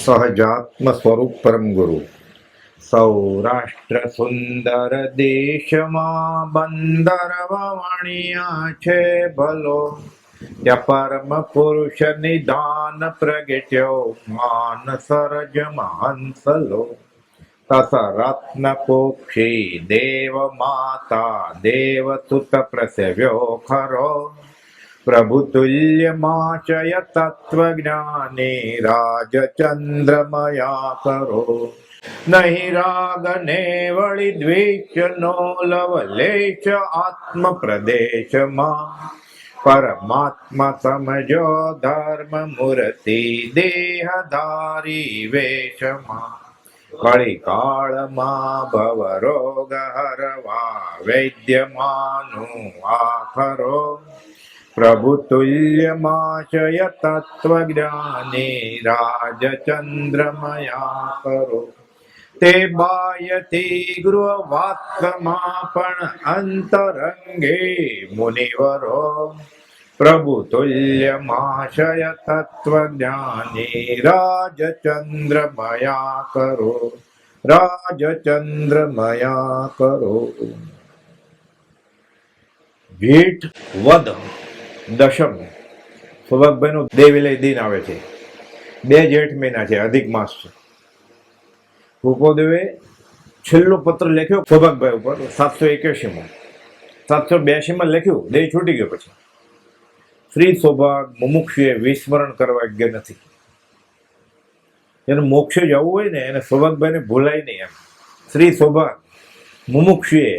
સહજાત્મ સ્વરૂપ પરમ ગુરુ. સૌરાષ્ટ્ર સુંદર દેશમાં બંદર વાણિયા છે ભલો, ત્યાં પરમ પુરુષ નિધાન પ્રગટ્યો માન સરજ મહંસલો. તસ રત્ન પોક્ષી દેવ માતા દેવસુત પ્રસવ્યો ખરો, પ્રભુ તુલ્યમાચય તત્વજ્ઞાની રાજચંદ્રમયા કરો. નહીં રાગ ને વળી દ્વેષ નો લવલેશ આત્મ પ્રદેશમાં, પરમાત્મા સમજો ધર્મ મૂર્તિ દેહધારી વેશમાં. કળી કાળમાં ભવ રોગ હરવા વૈદ્યમાનું આખરો, પ્રભુ તુલ્યમાચય તત્વજ્ઞાની રાજચંદ્રમયા કરો. તે બાયતી ગૃહવાત્માં પણ અંતરંગે મુનિવરો, પ્રભુ તુલ્યમાચય તત્વજ્ઞાની રાજચંદ્રમયા કરો, રાજચંદ્રમયા કરો. જેઠ વદ દશમ સૌભાગભાઈ નું દેવિલય દિન આવે છે. 2 જેઠ મહિના છે, અધિક માસ છે. ભૂપોદેવે છેલ્લો પત્ર લખ્યો સૌભાગભાઈ ઉપર 781માં. 782માં લખ્યું, દેહ છૂટી ગયો. પછી શ્રી સૌભાગ મુમુક્ષુએ વિસ્મરણ કરવા યોગ્ય નથી. એને મોક્ષે જવું હોય ને એને સૌભાગભાઈને ભૂલાય નહીં. એમ શ્રી સૌભાગ મુમુક્ષુએ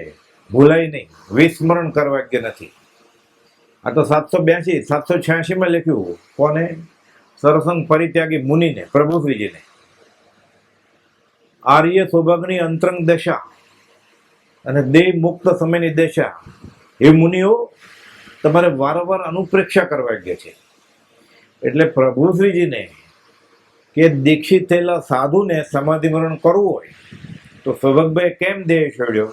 ભૂલાય નહીં, વિસ્મરણ કરવા યોગ્ય નથી. આ તો 782 786માં લખ્યું. કોને? સરસંગ પરિત્યાગી મુનિને, પ્રભુશ્રીજીને. આર્ય સૌભાગની અંતરંગ દશા અને દેહ મુક્ત સમયની દશા, એ મુનિઓ તમારે વારંવાર અનુપ્રેક્ષા કરવા યોગ્ય છે. એટલે પ્રભુશ્રીજીને કે દીક્ષિત થયેલા સાધુને સમાધિ મરણ કરવું હોય તો સૌભાગભાઈ કેમ દેહ છોડ્યો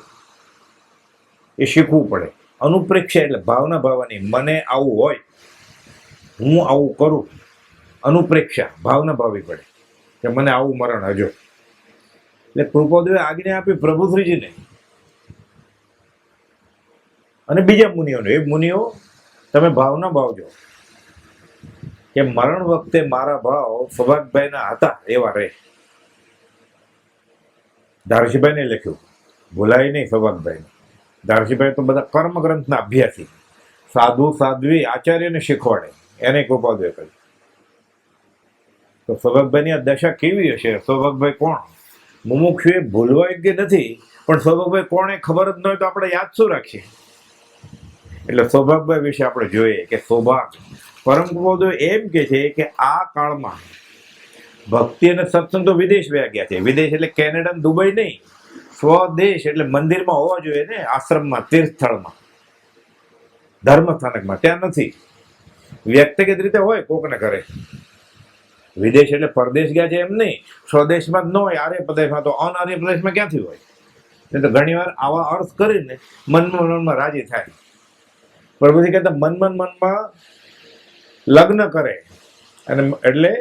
એ શીખવું પડે. અનુપ્રેક્ષા એટલે ભાવના ભાવવાની, મને આવું હોય, હું આવું કરું. અનુપ્રેક્ષા ભાવના ભાવવી પડે કે મને આવું મરણ હજો. એટલે કૃપાદેવે આજ્ઞા આપી પ્રભુશ્રીજીને અને બીજા મુનિઓને. એ મુનિઓ તમે ભાવના ભાવજો કે મરણ વખતે મારા ભાવ સૌભાગભાઈના હતા એવા રહે. ધારસીભાઈને લખ્યું, ભૂલાય નહીં સૌભાગભાઈને. ધારસીભાઈ તો બધા કર્મગ્રંથના અભ્યાસી, સાધુ સાધ્વી આચાર્યને શીખવાડે, એને કૃપાદેવે કહ્યું. તો સૌભાગભાઈની આ દશા કેવી હશે? સૌભાગભાઈ કોણ? મુમુક્ષુએ ભૂલવા યોગ્ય નથી, પણ સૌભાગભાઈ કોણ એ ખબર જ ન હોય તો આપણે યાદ શું રાખીએ? એટલે સૌભાગભાઈ વિશે આપણે જોઈએ કે સૌભાગ પરમ કૃપાદેવ એમ કે છે કે આ કાળમાં ભક્તિ અને સત્સંગ તો વિદેશ વયા ગયા છે. વિદેશ એટલે કેનેડા, દુબઈ નહીં, સ્વદેશ એટલે મંદિરમાં હોવા જોઈએ ને, આશ્રમમાં, તીર્થસ્થળમાં, ધર્મસ્થાનકમાં. ત્યાં નથી. વ્યક્તિગત રીતે હોય કોકને કરે. વિદેશ એટલે પરદેશ ગયા છે એમ નહીં. સ્વદેશમાં જ ન હોય, આર્ય પ્રદેશમાં, તો અનાર્ય પ્રદેશમાં ક્યાંથી હોય? એટલે ઘણી વાર આવા અર્થ કરીને મનમાં રાજી થાય. પ્રભુજી કહેતા મનમાં લગ્ન કરે અને એટલે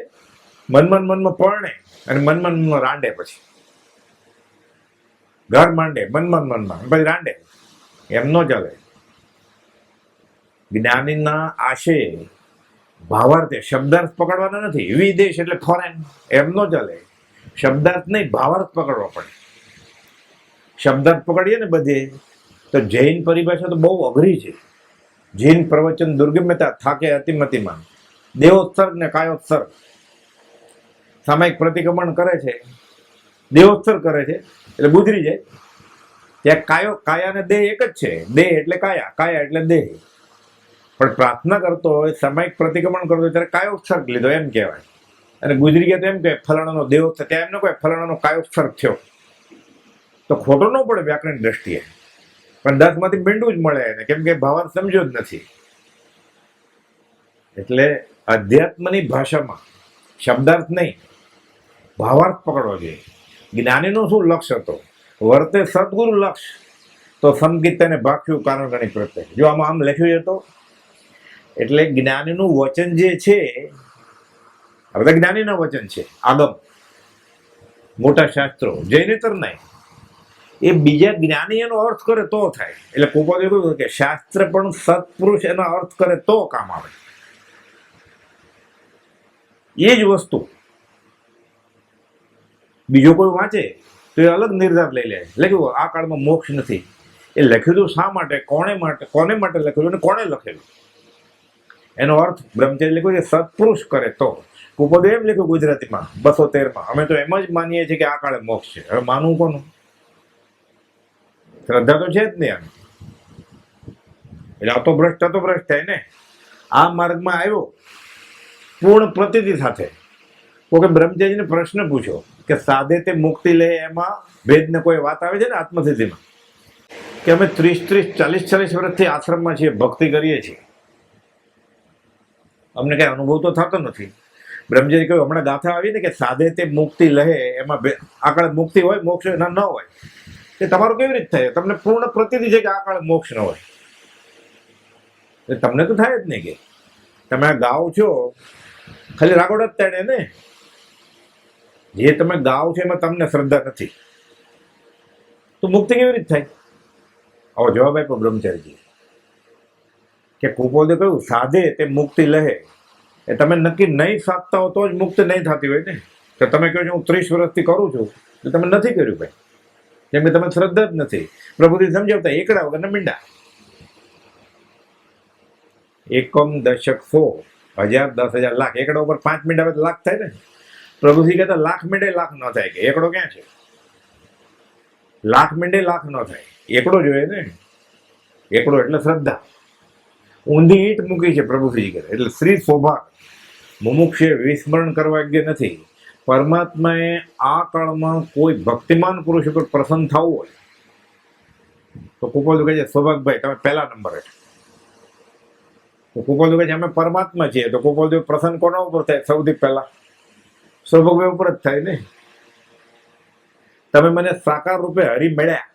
મનમાં પરણે અને મનમાં રાંડે. પછી ઘર માંડે મનમાં પછી રાંડે. એમ ન ચાલે. જ્ઞાનીના આશય ભાવાર્થ, શબ્દાર્થ પકડવાના નથી. વિદેશ એટલે ફોરેન, એમ ન ચાલે. શબ્દાર્થ નહીં, ભાવાર્થ પકડવા પડે. શબ્દાર્થ પકડીએ ને બધે તો જૈન પરિભાષા તો બહુ અઘરી છે. જૈન પ્રવચન દુર્ગમ્યતા થાકે અતિમતિમાં. દેહોત્સર્ગ ને કાયોત્સર્ગ, સામાયિક પ્રતિક્રમણ કરે છે, દેહોત્સર્ગ કરે છે એટલે ગુજરી જાય. ત્યાં કાયા ને દેહ એક જ છે. દેહ એટલે કાયા, કાયા એટલે દેહ. પણ પ્રાર્થના કરતો હોય, સામાયિક પ્રતિક્રમણ કરતો હોય ત્યારે કાયોત્સર્ગ લીધો એમ કહેવાય. અને ગુજરી ગયા તો એમ કે ફલાણાનો દેહોત્સર્ગ, ત્યાં એમ ન કહે ફલાણાનો કાયોત્સર્ગ થયો. તો ખોટો ન પડે વ્યાકરણ દ્રષ્ટિએ, પણ 10માંથી મીંડું જ મળે એને, કેમ કે ભાવાર્થ સમજ્યો જ નથી. એટલે અધ્યાત્મની ભાષામાં શબ્દાર્થ નહીં, ભાવાર્થ પકડવો જોઈએ. જ્ઞાનીનો શું લક્ષ્ય હતો? વર્તે સદગુરુ લક્ષ્ય તો સંગીત તેને ભાખ્યું કારણ ગણી પ્રત્યે. જો આમ લખ્યું છે તો એટલે જ્ઞાનીનું વચન જે છે, આ બધા જ્ઞાનીના વચન છે, આગમ મોટા શાસ્ત્રો જૈનેતર નહીં, એ બીજા જ્ઞાની એનો અર્થ કરે તો થાય. એટલે કુપોદે કહ્યું કે શાસ્ત્ર પણ સત્પુરુષ એનો અર્થ કરે તો કામ આવે. એ જ વસ્તુ બીજો કોઈ વાંચે તો એ અલગ નિર્ધાર લઈ લે. લખ્યું આ કાળમાં મોક્ષ નથી. એ લખ્યું હતું શા માટે, કોને માટે લખેલું અને કોણે લખેલું, એનો અર્થ બ્રહ્મચર્ય લખ્યું છે સત્પુરુષ કરે તો. કુપોદે એમ લખ્યું ગુજરાતીમાં 213માં, અમે તો એમ જ માનીએ છીએ કે આ કાળે મોક્ષ છે. હવે માનવું કોનું? શ્રદ્ધા તો છે જ નહીં આમ. એટલે આ તો ભ્રષ્ટ થાય ને. આ માર્ગમાં આવ્યો પૂર્ણ પ્રતીતિ સાથે. કોકે બ્રહ્મચર્યને પ્રશ્ન પૂછ્યો કે સાધે તે મુક્તિ લે એમાં ભેદને કોઈ વાત આવે છે ને આત્મસિદ્ધિમાં, કે અમે 30-40 વર્ષથી આશ્રમમાં છીએ, ભક્તિ કરીએ છીએ, અમને કઈ અનુભવ તો થતો નથી. બ્રહ્મચર્ય કહ્યું હમણાં ગાથા આવી ને કે સાધે તે મુક્તિ લહે એમાં આ કાળે મુક્તિ હોય, મોક્ષ ન હોય. એ તમારું કેવી રીતે થાય? તમને પૂર્ણ પ્રતીતિ છે કે આ કાળે મોક્ષ ન હોય. તમને તો થાય જ નહીં. કે તમે આ ગાઓ છો ખાલી રાગોડ જ તાડે ને. જે તમે ગાઓ છો એમાં તમને શ્રદ્ધા નથી તો મુક્તિ કેવી રીતે થાય? આવો જવાબ આપ્યો બ્રહ્મચર્યજી કે કુપોદે કહ્યું સાધે તે મુક્તિ લહે. એ તમે નક્કી નહીં સાધતા હો તો જ મુક્તિ નહીં થતી હોય ને. તો તમે કહો છો હું 30 વર્ષથી કરું છું, તો તમે નથી કર્યું ભાઈ, કેમ કે તમે શ્રદ્ધા જ નથી. પ્રભુજી સમજાવતા એકડા વગર મીંડા. એકમ દશક 100 1000 10,000 લાખ, એકડા ઉપર 5 મિનિટ આવે તો લાખ થાય ને. પ્રભુજી કહેતા લાખ મિનિટે લાખ ન થાય. કે એકડો ક્યાં છે? લાખ મિનિટે લાખ ન થાય, એકડો જોઈએ ને. એકડો એટલે શ્રદ્ધા. ઊંધી ઈંટ મૂકી છે પ્રભુજી કહે. એટલે શ્રી સૌભાગ્ય મુમુક્ષે વિસ્મરણ કરવા યોગ્ય નથી. પરમાત્માએ આ કાળમાં કોઈ ભક્તિમાન પુરુષ ઉપર પ્રસન્ન થવું હોય તો કુપોદે કહે છે સૌભાગભાઈ તમે પહેલા નંબરે છો. તો કુપોદે કહે છે અમે પરમાત્મા છીએ. તો કુપોદે પ્રસન્ન કોના ઉપર થાય? સૌથી પહેલા સૌભાગભાઈ ઉપર જ થાય ને. તમે મને સાકાર રૂપે હરી મળ્યા,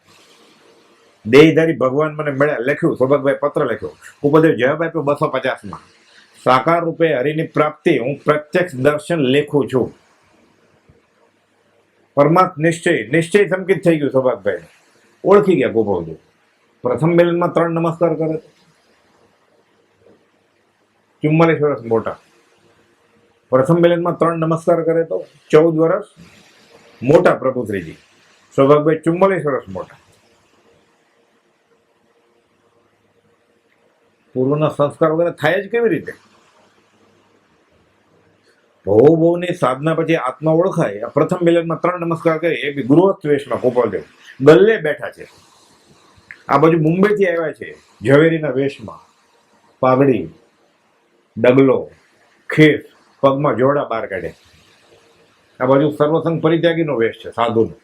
દેહધારી ભગવાન મને મળ્યા. લખ્યું સૌભાગભાઈ પત્ર લખ્યો. કુપોદે જવાબ આપ્યો 250માં. સાકાર રૂપે હરિની પ્રાપ્તિ હું પ્રત્યક્ષ દર્શન લેખું છું. પરમાત્મ નિશ્ચય સંકિત થઈ ગયું. સૌભાગભાઈ ઓળખી ગયા કુપોદે. પ્રથમ મિલનમાં 3 નમસ્કાર કરે, 44 વર્ષ મોટા. પ્રથમ મિલનમાં 3 નમસ્કાર કરે તો 14 વર્ષ મોટા પ્રભુશ્રીજી. સૌભાગભાઈ 44 વર્ષ મોટા. પૂર્વના સંસ્કાર વગેરે થાય જ કેવી રીતે? ભવની સાધના પછી આત્મા ઓળખાય. પ્રથમ મિલનમાં 3 નમસ્કાર કરે. એ બી ગૃહસ્થ વેશમાં કુપોદે ગલ્લે બેઠા છે. આ બાજુ મુંબઈથી આવ્યા છે ઝવેરીના વેશમાં, પાઘડી, ડગલો, ખીસ, પગમાં જોડા બહાર કાઢે. આ બાજુ સર્વસંગ પરિત્યાગીનો વેશ છે સાધુનો.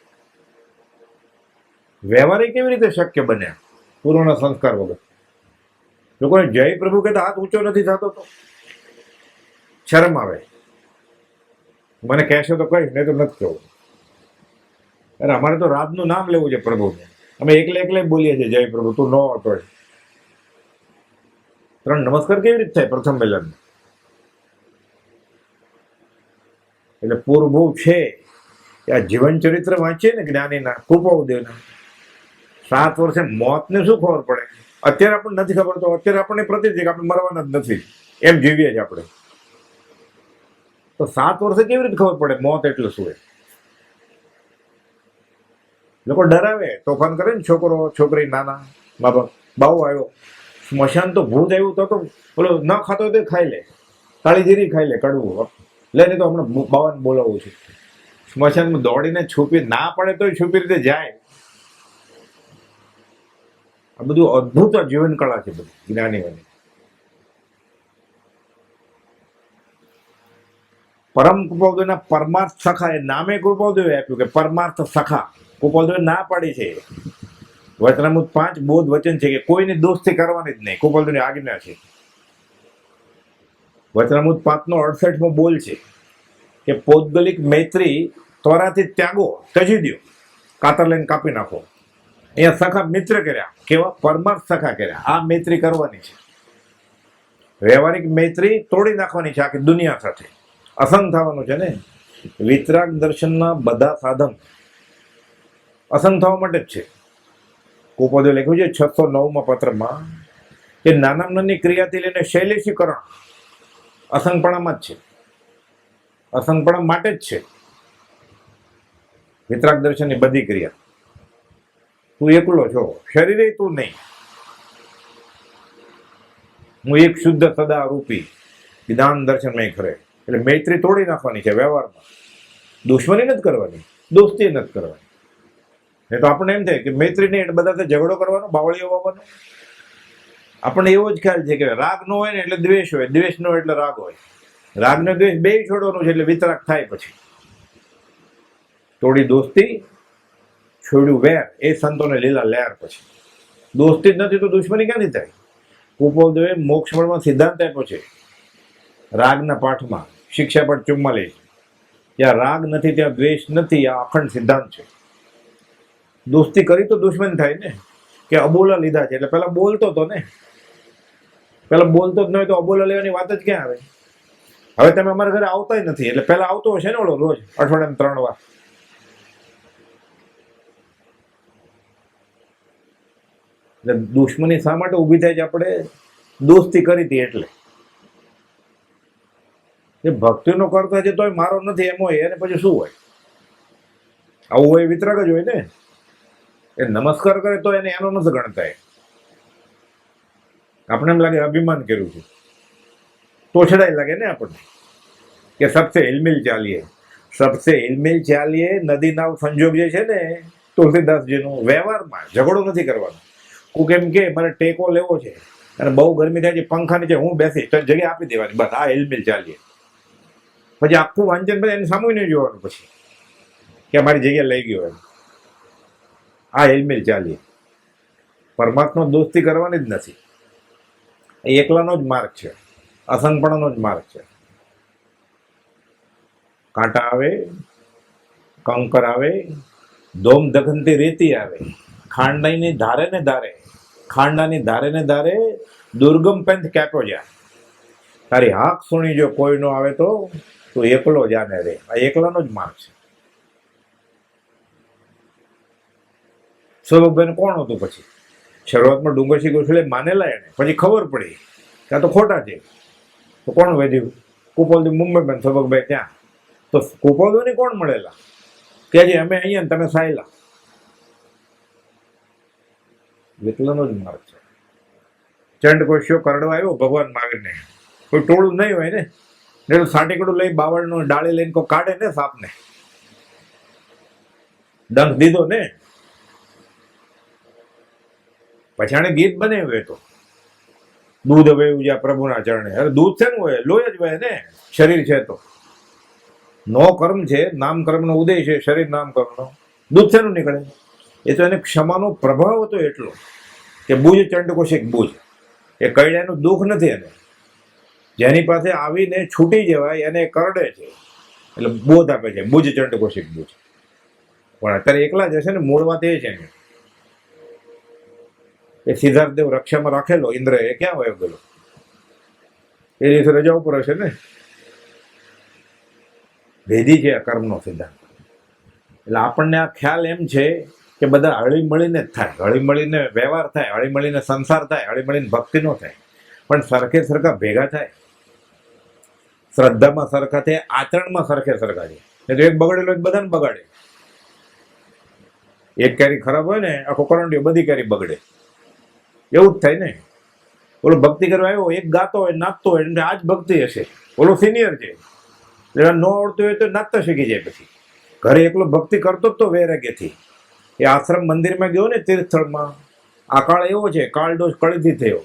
વ્યવહારિક કેવી રીતે શક્ય બને પૂર્વના સંસ્કાર વગર? લોકોને જય પ્રભુ કહેતા હાથ ઊંચો નથી થતો તો શરમ આવે. મને કહેશો તો કહીશ, નહીં તો નથી કહેવું. અરે અમારે તો રાતનું નામ લેવું છે પ્રભુને. અમે એકલે બોલીએ છીએ જય પ્રભુ, તું ન હતો. 3 નમસ્કાર કેવી રીતે થાય પ્રથમ મિલન? એટલે પૂર્વભૂ છે. આ જીવન ચરિત્ર વાંચીએ ને જ્ઞાનીના, કુપોદેવના, 7 વર્ષે મોતને શું ખબર પડે? અત્યારે આપણને નથી ખબર. તો અત્યારે આપણને પ્રતિજ્ઞા કે આપણે મરવાના જ નથી એમ જીવીએ છીએ આપણે. તો 7 વર્ષે કેવી રીતે ખબર પડે મોત એટલે શું? લોકો ડરાવે, તોફાન કરે ને છોકરો છોકરી, નાના મા બાપ. બાવો આવ્યો સ્મશાન તો ભૂત આવ્યું તો બોલો ન ખાતો હોય તો ખાઈ લે, કાળી જીરી ખાઈ લે, કડવું લે. નહીં તો હમણાં બાવાને બોલાવવું છે. સ્મશાનમાં દોડીને છુપી ના પડે તો છુપી રીતે જાય. આ બધું અદ્ભુત જીવન કળા છે બધી જ્ઞાનીઓની. પરમ કુપોદેવના પરમાર્થ સખા, એ નામે કુપોદેવે આપ્યું કે પરમાર્થ સખા. કુપોદેવે ના પાડી છે. વચનામૃત 5 બોધ વચન છે કે કોઈની દોસ્તી કરવાની જ નહીં. કુપોદેવની આજ્ઞા છે. વચનામૃત 5નો 68મો બોલ છે કે પૌદ્ગલિક મૈત્રી ત્વરાથી ત્યાગો, ત્યજી દો, કાતર લઈને કાપી નાખો. અહીંયા સખા મિત્ર કર્યા, કેવા? પરમાર્થ સખા કર્યા. આ મૈત્રી કરવાની છે. વ્યવહારિક મૈત્રી તોડી નાખવાની છે આખી દુનિયા સાથે. અસંગ થવાનું છે ને. વિતરાગ દર્શનના બધા સાધન અસંગ થવા માટે જ છે. કુપોદે લખ્યું છે 609માં પત્રમાં કે નાના નાની ક્રિયાથી લઈને શૈલેષીકરણ અસંગપણામાં જ છે, અસંગપણા માટે જ છે. વિતરાગ દર્શનની બધી ક્રિયા તું એકલો છો, શરીરે તું નહીં, હું એક શુદ્ધ સદા રૂપી વિધાન દર્શન મેં ખરે. એટલે મૈત્રી તોડી નાખવાની છે વ્યવહારમાં, દુશ્મની નથી કરવાની, દોસ્તી નથી કરવાની. નહીં તો આપણને એમ થાય કે મૈત્રી નહીં એટલે બધા ઝઘડો કરવાનો, બાવળીઓ વાવવાનો. આપણને એવો જ ખ્યાલ છે કે રાગ નો હોય ને એટલે દ્વેષ હોય, દ્વેષ નો એટલે રાગ હોય. રાગ ને દ્વેષ બે છોડવાનું છે એટલે વિતરાગ થાય. પછી તોડી દોસ્તી, છોડ્યું વેર, એ સંતોને લીલા લહેર. પછી દોસ્તી જ નથી તો દુશ્મની ક્યાંથી થાય? કુપોદે મોક્ષ મળમાં સિદ્ધાંત આપ્યો છે રાગના પાઠમાં, શિક્ષા પાઠ 44. જ્યાં રાગ નથી ત્યાં દ્વેષ નથી, આ અખંડ સિદ્ધાંત છે. દોસ્તી કરી તો દુશ્મન થાય ને, કે અબોલા લીધા છે એટલે પેલા બોલતો હતો ને, પેલા બોલતો જ ન હોય તો અબોલા લેવાની વાત જ ક્યાં આવે? હવે તમે અમારા ઘરે આવતાય નથી એટલે પેલા આવતો હશે ને ઓલો રોજ અઠવાડિયામાં 3 વાર. એટલે દુશ્મની શા માટે ઊભી થાય છે? આપણે દોસ્તી કરી હતી એટલે. એ ભક્તિનો કરતો છે તોય મારો નથી એમ હોય, એને પછી શું હોય? આવું હોય વિતરાગ જ હોય ને. એ નમસ્કાર કરે તો એને એનો નથી ગણતા. આપણે એમ લાગે અભિમાન કર્યું છે, તો છડાઈ લાગે ને આપણને કે સબસે હિલમિલ ચાલીએ, સબસે હિલમિલ ચાલીએ. નદી નાવ સંજોગ જે છે ને તુલસીદાસજીનું, વ્યવહારમાં ઝઘડો નથી કરવાનો. કોક એમ કે મારે ટેકો લેવો છે અને બહુ ગરમી થાય છે, પંખા નીચે હું બેસી તો જગ્યા આપી દેવાની, બસ આ હિલમિલ ચાલીએ. પછી આખું વાંચન પછી એને સામું નહીં જોવાનું પછી કે મારી જગ્યા લઈ ગયો એમ. આ હિલમિલ ચાલીએ. પરમાત્મા દોસ્તી કરવાની જ નથી. એ એકલાનો જ માર્ગ છે, અસંગપણાનો જ માર્ગ છે. કાંટા આવે, કંકર આવે, ધોમ દખનથી રેતી આવે, ખાંડાની ધારે ને ધારે, ખાંડાની ધારે ને ધારે દુર્ગમ પંથ ક્યાંતો જા. તારી હાક સુણી જો કોઈ નો આવે તો તું એકલો જાને રે. આ એકલાનો જ માર્ગ છે. સ્વરૂપભાઈ કોણ હતું? પછી શરૂઆતમાં ડુંગરસિંહ ગોખલે માનેલા એને, પછી ખબર પડી કે આ તો ખોટા છે. તો કોણ વધ્યું? કુપોલથી મુંબઈમાં, સ્વરૂપભાઈ ત્યાં. તો કુપોલની કોણ મળેલા કે જે અમે અહીંયા તમે સાયલા. વિકલનો જ માર્ગ છે. ચંડ કોશિયો કરડવા આવ્યો ભગવાન માગને, કોઈ ટોળું નહીં હોય ને, એટલે સાટીકડું લઈ બાવળનું ડાળી લઈને કોઈ કાઢે ને સાપને, ડંખ દીધો ને. પછી આને ગીત બનાવ્યું તો દૂધ વહેવું જ્યાં પ્રભુના ચરણે. અરે દૂધ છે ને હોય, લોહી જ વહે ને. શરીર છે તો નો કર્મ છે, નામ કર્મનો ઉદય છે, શરીર નામ કર્મનો. દૂધ શેનું નીકળે? એ તો એને ક્ષમાનો પ્રભાવ હતો એટલો કે બુજ ચંડકોશિક બુજ. એ કૈડાનું દુઃખ નથી એને. જેની પાસે આવીને છૂટી જવાય એને કરડે છે એટલે બોધ આપે છે, બુજ ચંડકોશિક બુજ. પણ અત્યારે એકલા જ હશે ને, મૂળ વાત એ છે ને. એ સિદ્ધાર્થદેવ રક્ષામાં રાખેલો ઇન્દ્ર એ ક્યાં વયો ગયેલો? એ દિવસે રજા ઉપર હશે ને. ભેદી છે આ કર્મનો સિદ્ધાંત. એટલે આપણને આ ખ્યાલ એમ છે કે બધા હળી મળીને જ થાય, હળી મળીને વ્યવહાર થાય, હળી મળીને સંસાર થાય, હળી મળીને ભક્તિ નો થાય. પણ સરખે સરખા ભેગા થાય, શ્રદ્ધામાં સરખા થાય, આચરણમાં સરખે સરખા છે. એ તો એક બગડેલો બધાને બગાડે. એક કેરી ખરાબ હોય ને, આખો કરંડિયો બધી કેરી બગડે. એવું જ થાય ને. ઓલો ભક્તિ કરવા આવ્યો, એક ગાતો હોય, નાચતો હોય, એટલે આ જ ભક્તિ હશે. ઓલો સિનિયર છે એટલે ન આવડતું હોય તો નાચતા શીખી જાય. પછી ઘરે એકલો ભક્તિ કરતો જ તો વૈરાગ્યથી. એ આશ્રમ મંદિરમાં ગયો ને તીર્થસ્થળમાં, આ કાળ એવો છે, કાળ દોષ કળીથી થયો.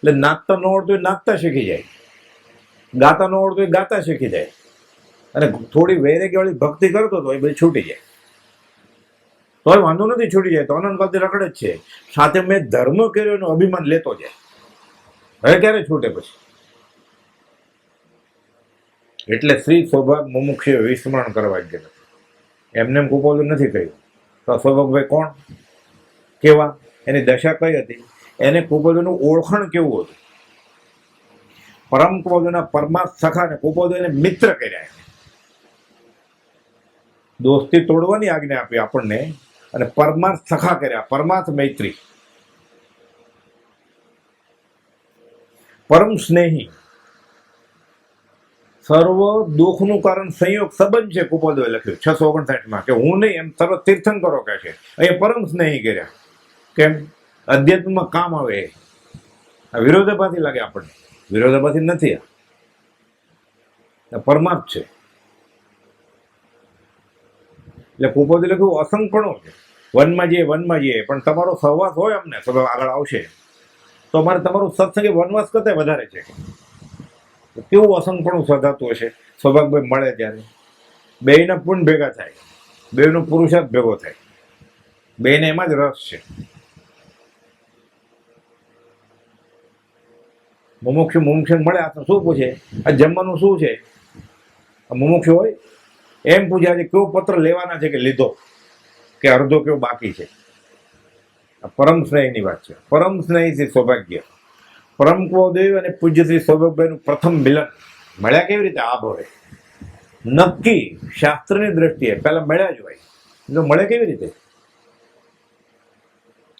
એટલે નાચતા ન આવડતું હોય નાચતા શીખી જાય, ગાતા ન આવડતું હોય ગાતા શીખી જાય. અને થોડી વૈરાગ્યવાળી ભક્તિ કરતો તો એ બધી છૂટી જાય. તોય વાંધો નથી, છૂટી જાય તો અનંતકાલથી રખડે જ છે. સાથે મેં ધર્મ કર્યો એનું અભિમાન લેતો જાય. હવે ક્યારે છૂટે પછી? એટલે શ્રી સૌભાગ મુમુક્ષે વિસ્મરણ કરવા જ ગયા. એમને એમ કુપોદું નથી કહ્યું. તો સૌભાગભાઈ કોણ, કેવા, એની દશા કઈ હતી, એને કુપોદુનું ઓળખાણ કેવું હતું? પરમ કુપોદુના પરમાર્થ સખા ને કુપોદુ એને મિત્ર કર્યા. દોસ્તી તોડવાની આજ્ઞા આપી આપણને, અને પરમાર્થ સખા કર્યા, પરમાર્થ મૈત્રી, પરમ સ્નેહી, સર્વ દુઃખનું કારણ સંયોગ સંબંધ છે. કુપોદોએ લખ્યું 659 કે હું નહીં એમ સર્વ તીર્થંકરો કહે છે. અહીંયા પરમ સ્નેહી કર્યા. કેમ? અધ્યાત્મમાં કામ આવે. આ વિરોધાભાસી લાગે આપણને, વિરોધાભાસી નથી. આ પરમાર્થ છે. એટલે કુપોદે લખ્યું અસંગપણું છે. વનમાં જઈએ પણ તમારો સહવાસ હોય અમને આગળ આવશે તો અમારે તમારું સત્સંગ વનવાસ કરતા વધારે છે. કેવું અસંગપણું સધાતું હશે. સૌભાગભાઈ મળે ત્યારે બેયના પુણ્ય ભેગા થાય, બેયનો પુરુષાર્થ ભેગો થાય, બેયને એમાં જ રસ છે. મુમુક્ષુ મળે આ તો શું પૂછે, આ જમવાનું શું છે? મુમુક્ષુ હોય એમ પૂછે આજે કેવો પત્ર લેવાના છે કે લીધો, કે અડધો કેવો બાકી છે. આ પરમ સ્નેહની વાત છે. પરમ સ્નેહી છે સૌભાગ્ય. પરમ કુપોદેવ અને પૂજ્ય શ્રી સૌભાગભાઈનું પ્રથમ મિલન મળ્યા કેવી રીતે? આ ભવે નક્કી શાસ્ત્રની દ્રષ્ટિએ પહેલા મળ્યા જ હોય, તો મળે કેવી રીતે?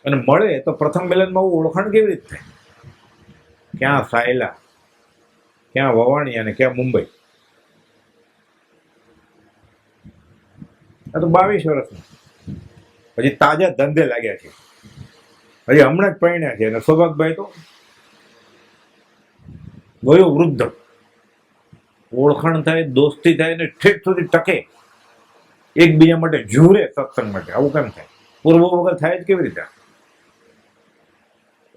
અને મળે તો પ્રથમ મિલનમાં ઓળખાણ કેવી રીતે થાય? ક્યાં સાયલા, ક્યાં વવાણી અને ક્યાં મુંબઈ. આ તો 22 વર્ષના હજી તાજા ધંધે લાગ્યા છે, હજી હમણાં જ પરણ્યા છે. અને સૌભાગભાઈ તો વયો વૃદ્ધ. ઓળખાણ થાય, દોસ્તી થાય ને ઠેઠ સુધી ટકે, એકબીજા માટે ઝૂરે સત્સંગ માટે. આવું કેમ થાય? પૂર્વ વગર થાય જ કેવી રીતે?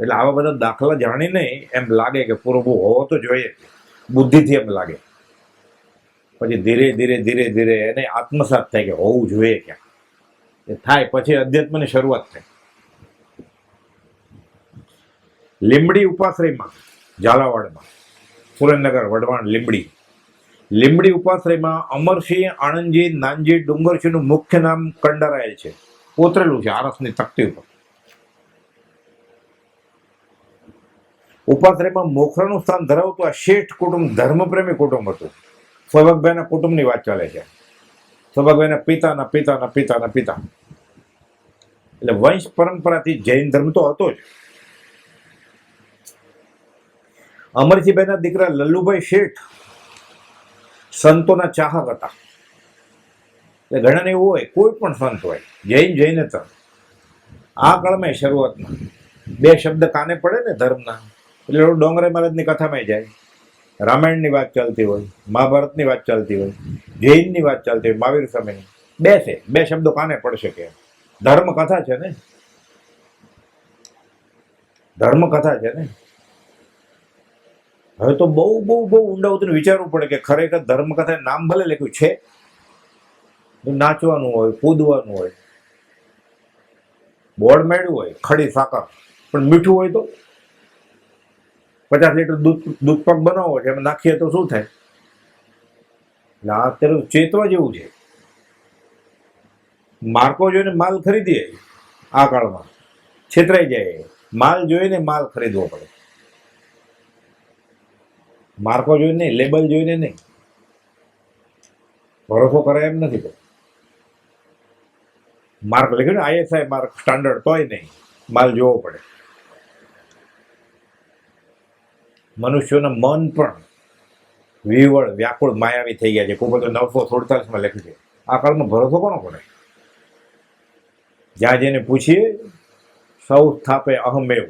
એટલે આવા બધા દાખલા જાણીને એમ લાગે કે પૂર્વ હોવો તો જોઈએ, બુદ્ધિથી એમ લાગે. પછી ધીરે ધીરે ધીરે ધીરે એને આત્મસાત થાય કે હોવું જોઈએ ક્યાં. એ થાય પછી અધ્યાત્મની શરૂઆત થાય. લીંબડી ઉપાશ્રયમાં, ઝાલાવાડમાં, સુરેન્દ્રનગર, વઢવાણ, લીંબડી ઉપાશ્રયમાં અમરસિંહ આણંદજી નાનજી ડુંગરસિંહનું મુખ્ય નામ કંડારાયેલ છે, કોતરેલું છે આરસની તકતી ઉપર. ઉપાશ્રયમાં મોખરાનું સ્થાન ધરાવતું આ શેઠ કુટુંબ ધર્મપ્રેમી કુટુંબ હતું. સૌભાગભાઈના કુટુંબની વાત ચાલે છે. સૌભાગભાઈના પિતાના પિતાના પિતાના પિતા, એટલે વંશ પરંપરાથી જૈન ધર્મ તો હતો જ. અમરસિંહભાઈના દીકરા લલ્લુભાઈ શેઠ સંતોના ચાહક હતા. એટલે ઘણાને એવું હોય, કોઈ પણ સંત હોય, જૈનેતર, આ કાળમાં શરૂઆતમાં 2 શબ્દ કાને પડે ને ધર્મના, એટલે ડોંગરે મહારાજની કથામાં જાય, રામાયણની વાત ચાલતી હોય, મહાભારતની વાત ચાલતી હોય, જૈનની વાત ચાલતી હોય, મહાવીર સ્વામીની, 2 શબ્દો કાને પડશે કે ધર્મ કથા છે ને, ધર્મ કથા છે ને. હવે તો બહુ બહુ બહુ ઊંડા ઉતરીને વિચારવું પડે કે ખરેખર ધર્મ કથા નામ ભલે લખ્યું છે, નાચવાનું હોય, કૂદવાનું હોય, બોર્ડ મેળ્યું હોય, ખડી સાકર, પણ મીઠું હોય તો 50 લીટર દૂધ પાક બનાવવો છે, એમાં નાખીએ તો શું થાય? એટલે આ અત્યારે ચેતવા જેવું છે. માર્કો જોઈને માલ ખરીદીએ આ કાળમાં, છેતરાઈ જાય. માલ જોઈને માલ ખરીદવો પડે, માર્કો જોઈને નહીં, લેબલ જોઈને નહીં. ભરોસો કરાય એમ નથી. માર્ક લખ્યું ને ISI માર્ક સ્ટાન્ડર્ડ, તોય નહીં, માલ જોવો પડે. મનુષ્યોના મન પણ વિવળ, વ્યાકુળ, માયાવી થઈ ગયા છે. કોઈ બધું 947માં લખ્યું છે. આ કાળમાં ભરોસો કોનો પડે? જ્યાં જેને પૂછીએ સૌ સ્થાપે અહમેવ.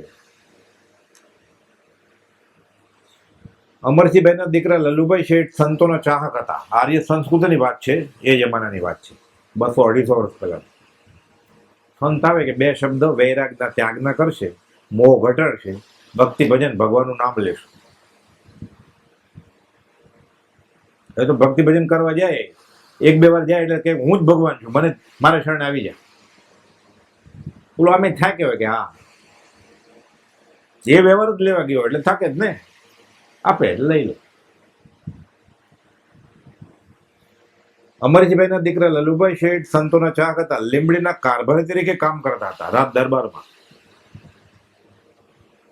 અમરસિંહભાઈના દીકરા લલ્લુભાઈ શેઠ સંતોના ચાહક હતા. આર્ય સંસ્કૃતિની વાત છે, એ જમાનાની વાત છે, 200-250 વર્ષ પહેલા. સંત આવે કે 2 શબ્દ વૈરાગના ત્યાગના કરશે, મોહ ઘટાડશે, ભક્તિ ભજન, ભગવાનનું નામ લેશે. એ તો ભક્તિ ભજન કરવા જાય, 1-2 વાર જાય એટલે કે હું જ ભગવાન છું, મને મારે શરણે આવી જાય. બોલો આમે થાકે હોય કે હા, જે વ્યવહાર જ લેવા ગયો એટલે થાકે જ ને, આપે એટલે લઈ લો. અમરજીભાઈના દીકરા લલ્લુભાઈ શેઠ સંતોના ચાહક હતા. લીંબડીના કારભારી તરીકે કામ કરતા હતા. રાજ દરબારમાં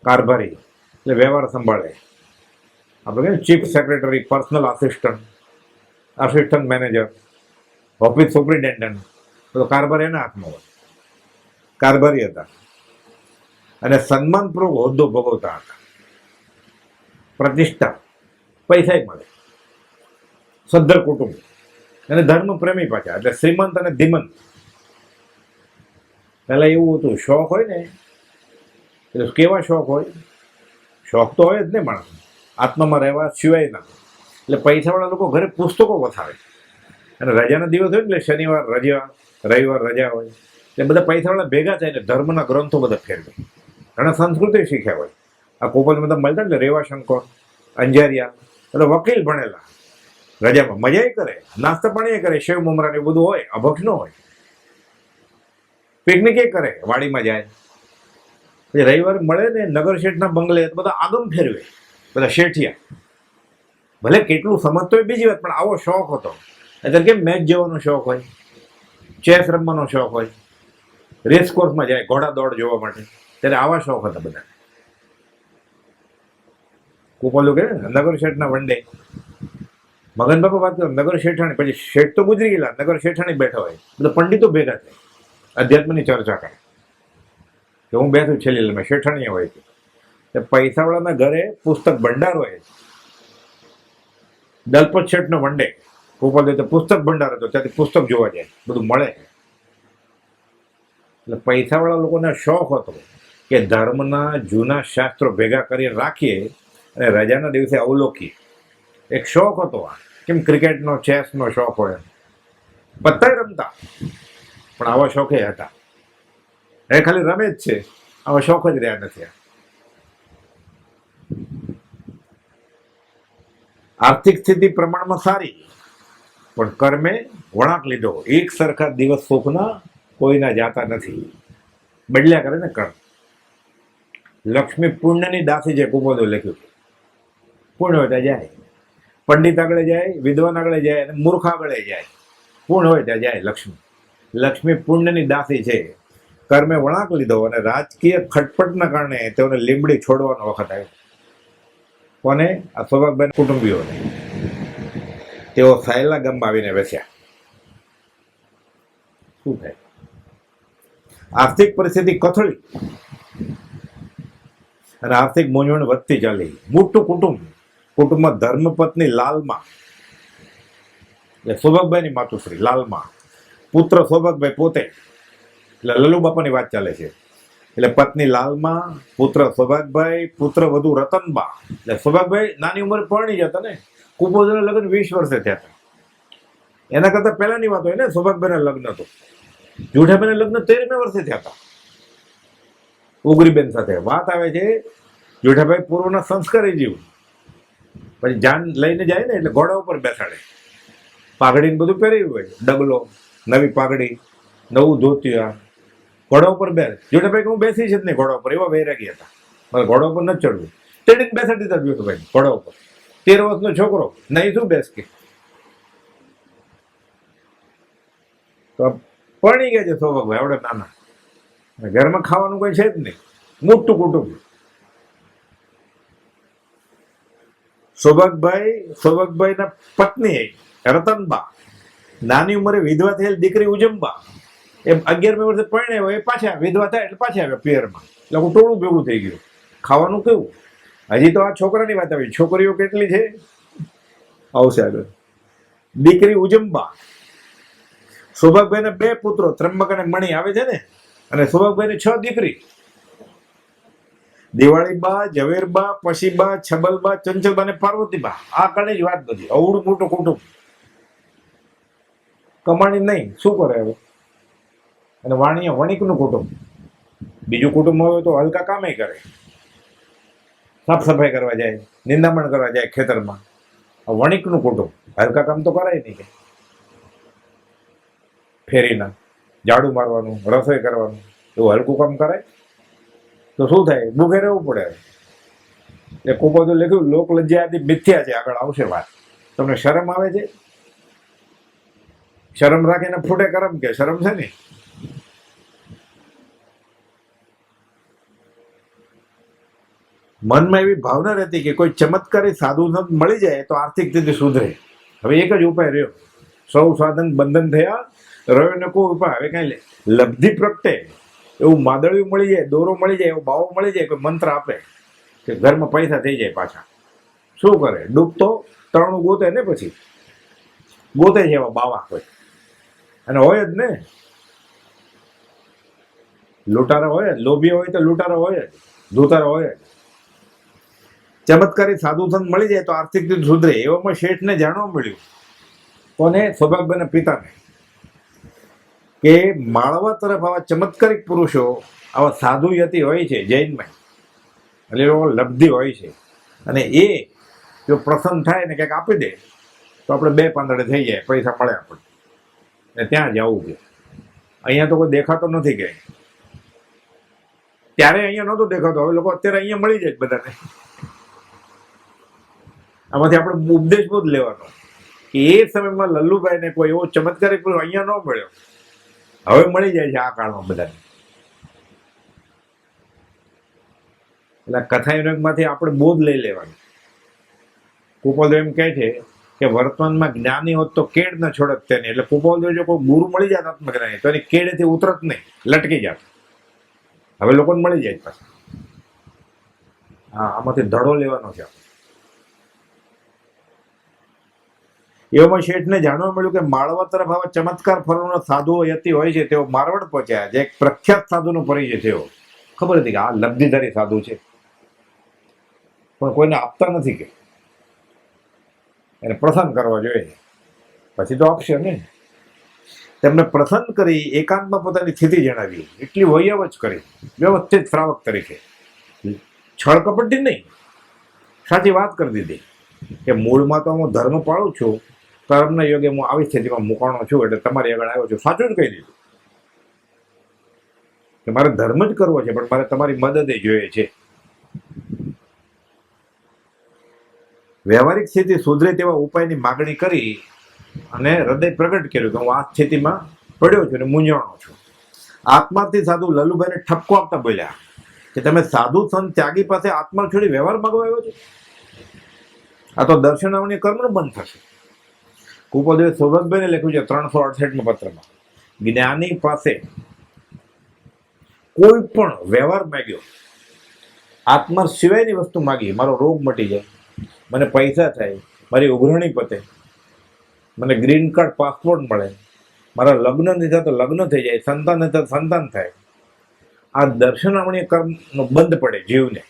કારભારી એટલે વ્યવહાર સંભાળે. આપણે કહીએ chief secretary, personal assistant manager. Office superintendent તો કારભાર એના હાથમાં હોય, કારભારી હતા અને સન્માનપૂર્વક હોદ્દો ભોગવતા હતા. પ્રતિષ્ઠા, પૈસા મળે, સદ્ધર કુટુંબ અને ધર્મ પ્રેમી પાછા, એટલે શ્રીમંત અને ધીમંત. પહેલા એવું હતું, શોખ હોય ને એટલે કેવા શોખ હોય? શોખ તો હોય જ ને માણસ આત્મામાં રહેવા સિવાય ના. એટલે પૈસાવાળા લોકો ઘરે પુસ્તકો વસાવે અને રજાના દિવસ હોય એટલે શનિવાર રજા, રવિવાર રજા હોય એટલે બધા પૈસાવાળા ભેગા થાય ને ધર્મના ગ્રંથો બધા ફેરવે. ઘણા સંસ્કૃતિ શીખ્યા હોય. આ કોપલમાં બધા મળતા એટલે રેવાશંકર, અંજારિયા, બધા વકીલ ભણેલા. રજામાં મજા કરે, નાસ્તા પાણી કરે, શેવ મમરા ને બધું હોય, અભક્ષ ન હોય. પિકનિક કરે, વાડીમાં જાય. પછી રવિવારે મળે ને નગર શેઠના બંગલે બધા આગમ ફેરવે, બધા શેઠિયા. ભલે કેટલું સમજતો હોય બીજી વાત, પણ આવો શોખ હતો. અત્યારે કેમ મેચ જોવાનો શોખ હોય, ચેસ રમવાનો શોખ હોય, રેસ કોર્સમાં જાય ઘોડા દોડ જોવા માટે, ત્યારે આવા શોખ હતા બધા. કુપોલું કે નગર શેઠના વનડે મગન બાપા વાત કરો, નગર શેઠાણી, પછી શેઠ તો ગુજરી ગયેલા, નગર શેઠાણી બેઠા હોય, બધા પંડિતો ભેગા થાય, અધ્યાત્મની ચર્ચા કરે કે હું બેઠું છેલ્લી મેં શેઠાણીયા હોય છે. પૈસાવાળાના ઘરે પુસ્તક ભંડાર હોય. દલપત શેઠનો વનડે કુપોલ તો પુસ્તક ભંડાર હતો, ત્યાંથી પુસ્તક જોવા જાય, બધું મળે. એટલે પૈસાવાળા લોકોને શોખ હતો કે ધર્મના જૂના શાસ્ત્રો ભેગા કરીને રાખીએ અને રજાના દિવસે અવલોકીએ. એક શોખ હતો આ. કેમ ક્રિકેટનો, ચેસનો શોખ હોય, પત્તાય રમતા, પણ આવા શોખે હતા. એ ખાલી રમે જ છે, આવા શોખ જ રહ્યા નથી. આર્થિક સ્થિતિ પ્રમાણમાં સારી, પણ કર્મે વળાંક લીધો. એક સરખા દિવસ સુખના કોઈના જાતા નથી, બદલ્યા કરે ને કર્મ. લક્ષ્મી પુણ્યની દાસી છે, કુમોદો લખ્યું. પુણ્ય હોય ત્યાં જાય, પંડિત આગળ જાય, વિદ્વાન આગળ જાય અને મૂર્ખ આગળ જાય. પુણ્ય હોય ત્યાં જાય લક્ષ્મી. લક્ષ્મી પુણ્યની દાસી છે. કર્મે વળાંક લીધો અને રાજકીય ખટપટના કારણે તેઓને લીમડી છોડવાનો વખત આવ્યો. કોને? આ સૌભાગભાઈ કુટુંબીઓને. તેઓ સાયલા ગામમાં આવીને બેસ્યા. શું થાય? આર્થિક પરિસ્થિતિ કથળી અને આર્થિક મૂંઝવણ વધતી ચાલી. મોટું કુટુંબ, કુટુંબમાં ધર્મપત્ની લાલમાં, એટલે સૌભાગભાઈની માતુશ્રી લાલમાં, પુત્ર સૌભાગભાઈ પોતે, એટલે લલ્લુ બાપાની વાત ચાલે છે. એટલે પત્ની લાલમાં, પુત્ર સૌભાગભાઈ, પુત્ર વધુ રતનબા. એટલે સૌભાગભાઈ નાની ઉંમરે પરણી જતા ને, કુપોદના લગ્ન 20 વર્ષે થયા હતા. એના કરતા પહેલાની વાત હોય ને, સૌભાગભાઈના લગ્ન તો જુઠાભાઈના લગ્ન 13મે વર્ષે થયા હતા ઉગરીબેન સાથે. વાત આવે છે જુઠાભાઈ પૂર્વના સંસ્કારી જીવ. પછી જાન લઈને જાય ને એટલે ઘોડા ઉપર બેસાડે, પાઘડીને બધું પહેર્યું હોય, ડગલો, નવી પાઘડી, નવું ધોતિયા, ઘોડા ઉપર બેસે. જુઠાભાઈ કે હું બેસી છે જ નહીં ઘોડા ઉપર, એવા વૈરાગી હતા. મારે ઘોડા ઉપર નથી ચડવું, તેડીને બેસાડી દીધા જુઠાભાઈ ઘોડા ઉપર. 13 વર્ષનો છોકરો નહીં, શું બેસ કે. તો પરણી ગયા છે સૌભાગભાઈ આવડે નાના, ઘરમાં ખાવાનું કોઈ છે જ નહીં, મોટું કુટુંબ. સૌભાગભાઈના પત્ની રતનબા, નાની ઉંમરે વિધવા થયેલ દીકરી ઉજમબા, એ 11મે વર્ષે પરણ્યા હોય, એ પાછા વિધવા થાય એટલે પાછા આવ્યા પિયરમાં. એટલે હું ટોળું ભેગું થઈ ગયું. ખાવાનું કેવું? હજી તો આ છોકરાની વાત આવી, છોકરીઓ કેટલી છે આવશે આગળ. દીકરી ઉજમબા, સૌભાગભાઈને 2 પુત્રો ત્રંબક અને મણી આવે છે ને, અને સૌભાગભાઈને 6 દીકરી. દિવાળીબા, ઝવેરબા, પશીબા, છબલબા, ચંચલબા ને પાર્વતીબા. આ કણે જ વાત નથી. અવડું મોટું કુટુંબ, કમાણી નહીં, શું કરે હવે? અને વાણિયા વણિકનું કુટુંબ. બીજું કુટુંબ હોય તો હલકા કામે કરે, સાફ સફાઈ કરવા જાય, નિંદામણ કરવા જાય ખેતરમાં. વણિકનું કુટુંબ હલકા કામ તો કરાય નહીં. કે ફેરીના ઝાડુ મારવાનું, રસોઈ કરવાનું, એવું હલકું કામ કરાય તો શું થાય? ભૂખે રહેવું પડે. એટલે કુપોદું લખ્યું, લોક લજ્જા આદિ મિથ્યા છે. આગળ આવશે વાત. તમને શરમ આવે છે? શરમ રાખીને ફૂટે કરમ કે શરમ છે ને. મનમાં એવી ભાવના રહેતી કે કોઈ ચમત્કારી સાધુ સંત મળી જાય તો આર્થિક સ્થિતિ સુધરે. હવે એક જ ઉપાય રહ્યો, સૌ સાધન બંધન થયા, રહ્યો ને કોઈ ઉપાય. હવે કઈ લબ્ધિ પ્રગટે એવું માદળિયું મળી જાય, દોરો મળી જાય, એવો બાવો મળી જાય, કોઈ મંત્ર આપે કે ઘરમાં પૈસા થઈ જાય પાછા. શું કરે? ડૂબતો તરણું ગોતે ને, પછી ગોતે છે એવા બાવા કોઈ, અને હોય જ ને, લૂંટારા હોય જ, લોભી હોય તો લૂંટારા હોય જ, ધૂતારા હોય જ. ચમત્કારી સાધુ સંત મળી જાય તો આર્થિક રીતે સુધરે. એવામાં શેઠને જાણવા મળ્યું, કોને? સૌભાગ્યના પિતાને, કે માળવા તરફ આવા ચમત્કારિક પુરુષો, આવા સાધુ યતિ હોય છે જૈનમાં, એટલે એ લોકો લબ્ધિ હોય છે, અને એ જો પ્રસન્ન થાય ને કંઈક આપી દે તો આપણે બે પાંદડે થઈ જાય, પૈસા મળે આપણને. ને ત્યાં જવું છે. અહીંયા તો કોઈ દેખાતો નથી કે, ત્યારે અહીંયા નહોતો દેખાતો, હવે લોકો અત્યારે અહીંયા મળી જાય બધાને. આમાંથી આપણે ઉપદેશ બહુ જ લેવાનો કે એ સમયમાં લલ્લુભાઈને કોઈ એવો ચમત્કારિક પુરુષ અહીંયા ન મળ્યો, હવે મળી જાય છે આ કાળમાં બધાને. એટલે કથાયુગમાંથી આપણે બોધ લઈ લેવાનું. કુપોલદેવ એમ કહે છે કે વર્તમાનમાં જ્ઞાની હોત તો કેડ ન છોડત તેની. એટલે કુપોલદેવ જો કોઈ ગુરુ મળી જાય આત્મજ્ઞાની, તો એની કેડેથી ઉતરત નહીં, લટકી જાત. હવે લોકોને મળી જાય પાછા. હા, આમાંથી ધડો લેવાનો છે. એવામાં શેઠને જાણવા મળ્યું કે માળવા તરફ આવા ચમત્કાર ફરવાના સાધુઓ યતિ હોય છે. તેઓ મારવાડ પહોંચ્યા, જે એક પ્રખ્યાત સાધુનો પરિચય થયો. ખબર હતી કે આ લબ્ધિધારી સાધુ છે, પણ કોઈને આપતા નથી, કે એને પ્રસન્ન કરવા જોઈએ, પછી તો આપશે ને. તેમને પ્રસન્ન કરી એકાંતમાં પોતાની સ્થિતિ જણાવી, એટલી વૈયવચ કરી, વ્યવસ્થિત શ્રાવક તરીકે, છળ કપટથી નહીં, સાચી વાત કરી દીધી કે મૂળમાં તો હું ધર્મ પાળું છું, કર્મના યોગે હું આવી સ્થિતિમાં મુકાણો છું, એટલે તમારી આગળ આવ્યો છું. સાચું જ કહી દીધું કે મારે ધર્મ જ કરવો છે, પણ મારે તમારી મદદ જોઈએ છે. વ્યવહારિક સ્થિતિ સુધરે તેવા ઉપાયની માગણી કરી અને હૃદય પ્રગટ કર્યું કે હું આ સ્થિતિમાં પડ્યો છું અને મૂંઝવણો છું. આત્માર્થી સાધુ લલ્લુભાઈને ઠપકો આપતા બોલ્યા કે તમે સાધુ સંત ત્યાગી પાસે આત્મા છોડી વ્યવહાર માગવા આવ્યો છો? આ તો દર્શનાવની કર્મનો બંધ થશે. કુપોલદેવે સૌભાગ્યભાઈને લખ્યું છે 368માં પત્રમાં, જ્ઞાની પાસે કોઈ પણ વ્યવહાર માગ્યો, આત્મા સિવાયની વસ્તુ માગી, મારો રોગ મટી જાય, મને પૈસા થાય, મારી ઉઘરણી પતે, મને ગ્રીન કાર્ડ પાસપોર્ટ મળે, મારા લગ્ન નહીં થાય તો લગ્ન થઈ જાય, સંતાન નહીં થાય તો સંતાન થાય, આ દર્શનાવણીય કર્મનો બંધ પડે જીવને.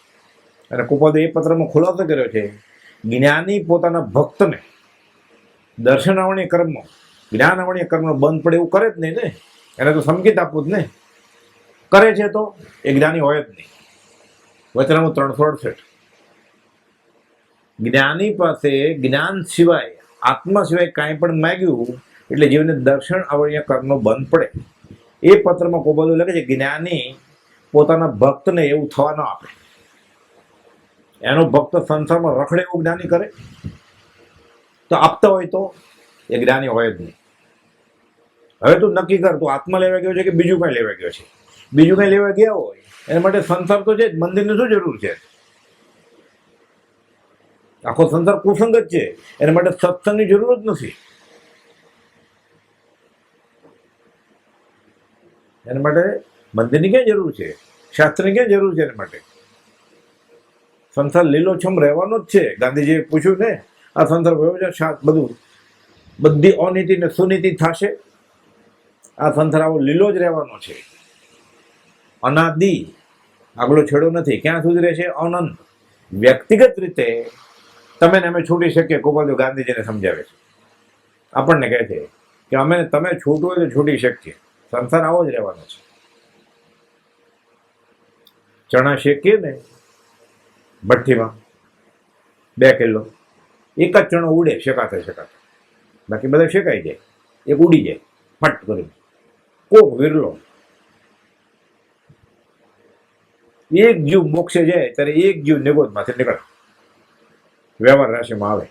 અને કુપોલદેવે એ પત્રમાં ખુલાસો કર્યો છે, જ્ઞાની પોતાના ભક્તને દર્શનાવણીય કર્મ, જ્ઞાનાવણીય કર્મનો બંધ પડે એવું કરે જ નહીં ને, એને તો સંકેત આપવું જ ને. કરે છે તો એ જ્ઞાની હોય જ નહીં. વચનામું 368. જ્ઞાની પાસે જ્ઞાન સિવાય, આત્મા સિવાય કાંઈ પણ માગ્યું એટલે જીવને દર્શન આવણીય કર્મનો બંધ પડે. એ પત્રમાં કુપોલદેવ લખે છે, જ્ઞાની પોતાના ભક્તને એવું થવા ન આપે. એનો ભક્ત સંસારમાં રખડે એવું જ્ઞાની કરે તો આપતા હોય તો એ જ્ઞાની હોય જ નહીં. હવે તું નક્કી કર, તું આત્મા લેવા ગયો છે કે બીજું કઈ લેવા ગયો છે? બીજું કઈ લેવા ગયા હોય એના માટે સંસાર તો છે જ, મંદિરની શું જરૂર છે? આખો સંસાર કુસંગ જ છે, એના માટે સત્સંગની જરૂર જ નથી. એના માટે મંદિરની ક્યાં જરૂર છે? શાસ્ત્રની ક્યાં જરૂર છે? એના માટે સંસાર લીલોછમ રહેવાનો જ છે. ગાંધીજીએ પૂછ્યું ને, આ સંસાર વ્યવસાય બધું, બધી અનીતિ ને સુનીતિ થશે, આ સંસાર આવો લીલો જ રહેવાનો છે. અનાદિ, આગલો છેડો નથી. ક્યાં સુધી રહેશે? અનંત. વ્યક્તિગત રીતે તમે ને અમે છૂટી શકીએ, કુપોલદેવ ગાંધીજીને સમજાવે છે, આપણને કહે છે કે અમે તમે છૂટવું હોય તો છૂટી શકીએ, સંસાર આવો જ રહેવાનો છે. ચણા શેકીએ ને ભઠ્ઠીમાં 2 કિલો, એક જ ચણો ઉડે શેકાતે શેકાતે, બાકી બધા શેકાઈ જાય, એક ઉડી જાય ફટ કરીને. કોક વિરલો એક જીવ મોક્ષે જાય ત્યારે એક જીવ નિગોદમાંથી નીકળે, વ્યવહાર રાશિમાં આવે.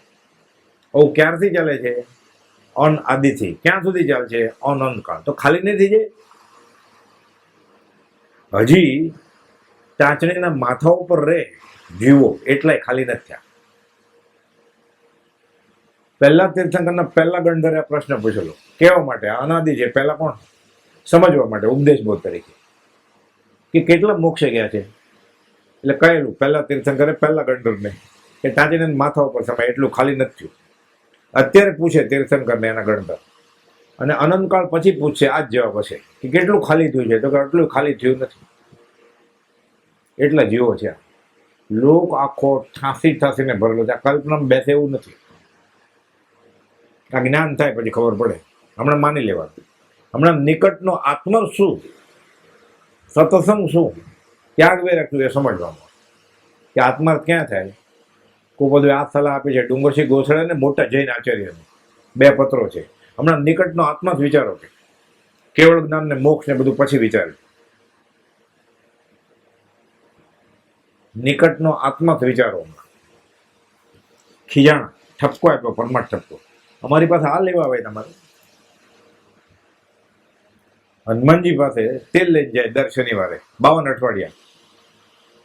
આવું ક્યારથી ચાલે છે? અનઆદિથી. ક્યાં સુધી ચાલશે? અનંતકાળ. તો ખાલી નહીં થઈ જાય? હજી ચાંચણીના માથા ઉપર રહે જીવો, એટલાય ખાલી નથી થયા. પહેલા તીર્થંકરના પહેલા ગણધરે આ પ્રશ્ન પૂછેલો, કેવા માટે? અનાદિ છે, પહેલા કોણ? સમજવા માટે, ઉપદેશ બોધ તરીકે, કે કેટલા મોક્ષે ગયા છે. એટલે કહેલું પહેલા તીર્થંકરે પહેલા ગણધરને કે તાંજીને માથા ઉપર સમય એટલું ખાલી નથી થયું. અત્યારે પૂછે તીર્થંકરને એના ગણધર, અને અનંતકાળ પછી પૂછશે આ જ જવાબ હશે કે કેટલું ખાલી થયું છે, તો કે આટલું ખાલી થયું નથી. એટલા જીવો છે. લોક આખો ઠાંસીને ભરેલો છે. આ કલ્પનામાં બેસે એવું નથી. આ જ્ઞાન થાય પછી ખબર પડે. હમણાં માની લેવાનું. હમણાં નિકટનો આત્મર શું, સત્સંગ શું, ત્યાગ વે રાખ્યું એ સમજવાનું કે આત્માર્થ ક્યાં થાય. કોઈ બધું આ સલાહ આપી છે ડુંગરસિંહ ગોસળે ને મોટા જૈન આચાર્યને 2 પત્રો છે. હમણાં નિકટનો આત્મા જ વિચારો કે કેવળ જ્ઞાન ને મોક્ષ ને બધું પછી વિચાર્યું. નિકટનો આત્મા જ વિચારો. ખીજાણા ઠપકો આપ્યો, પરમાર્થ ઠપકો. અમારી પાસે આ લેવા આવે તમારે. હનુમાનજી પાસે તેલ લઈને જાય દર શનિવારે 52 અઠવાડિયા.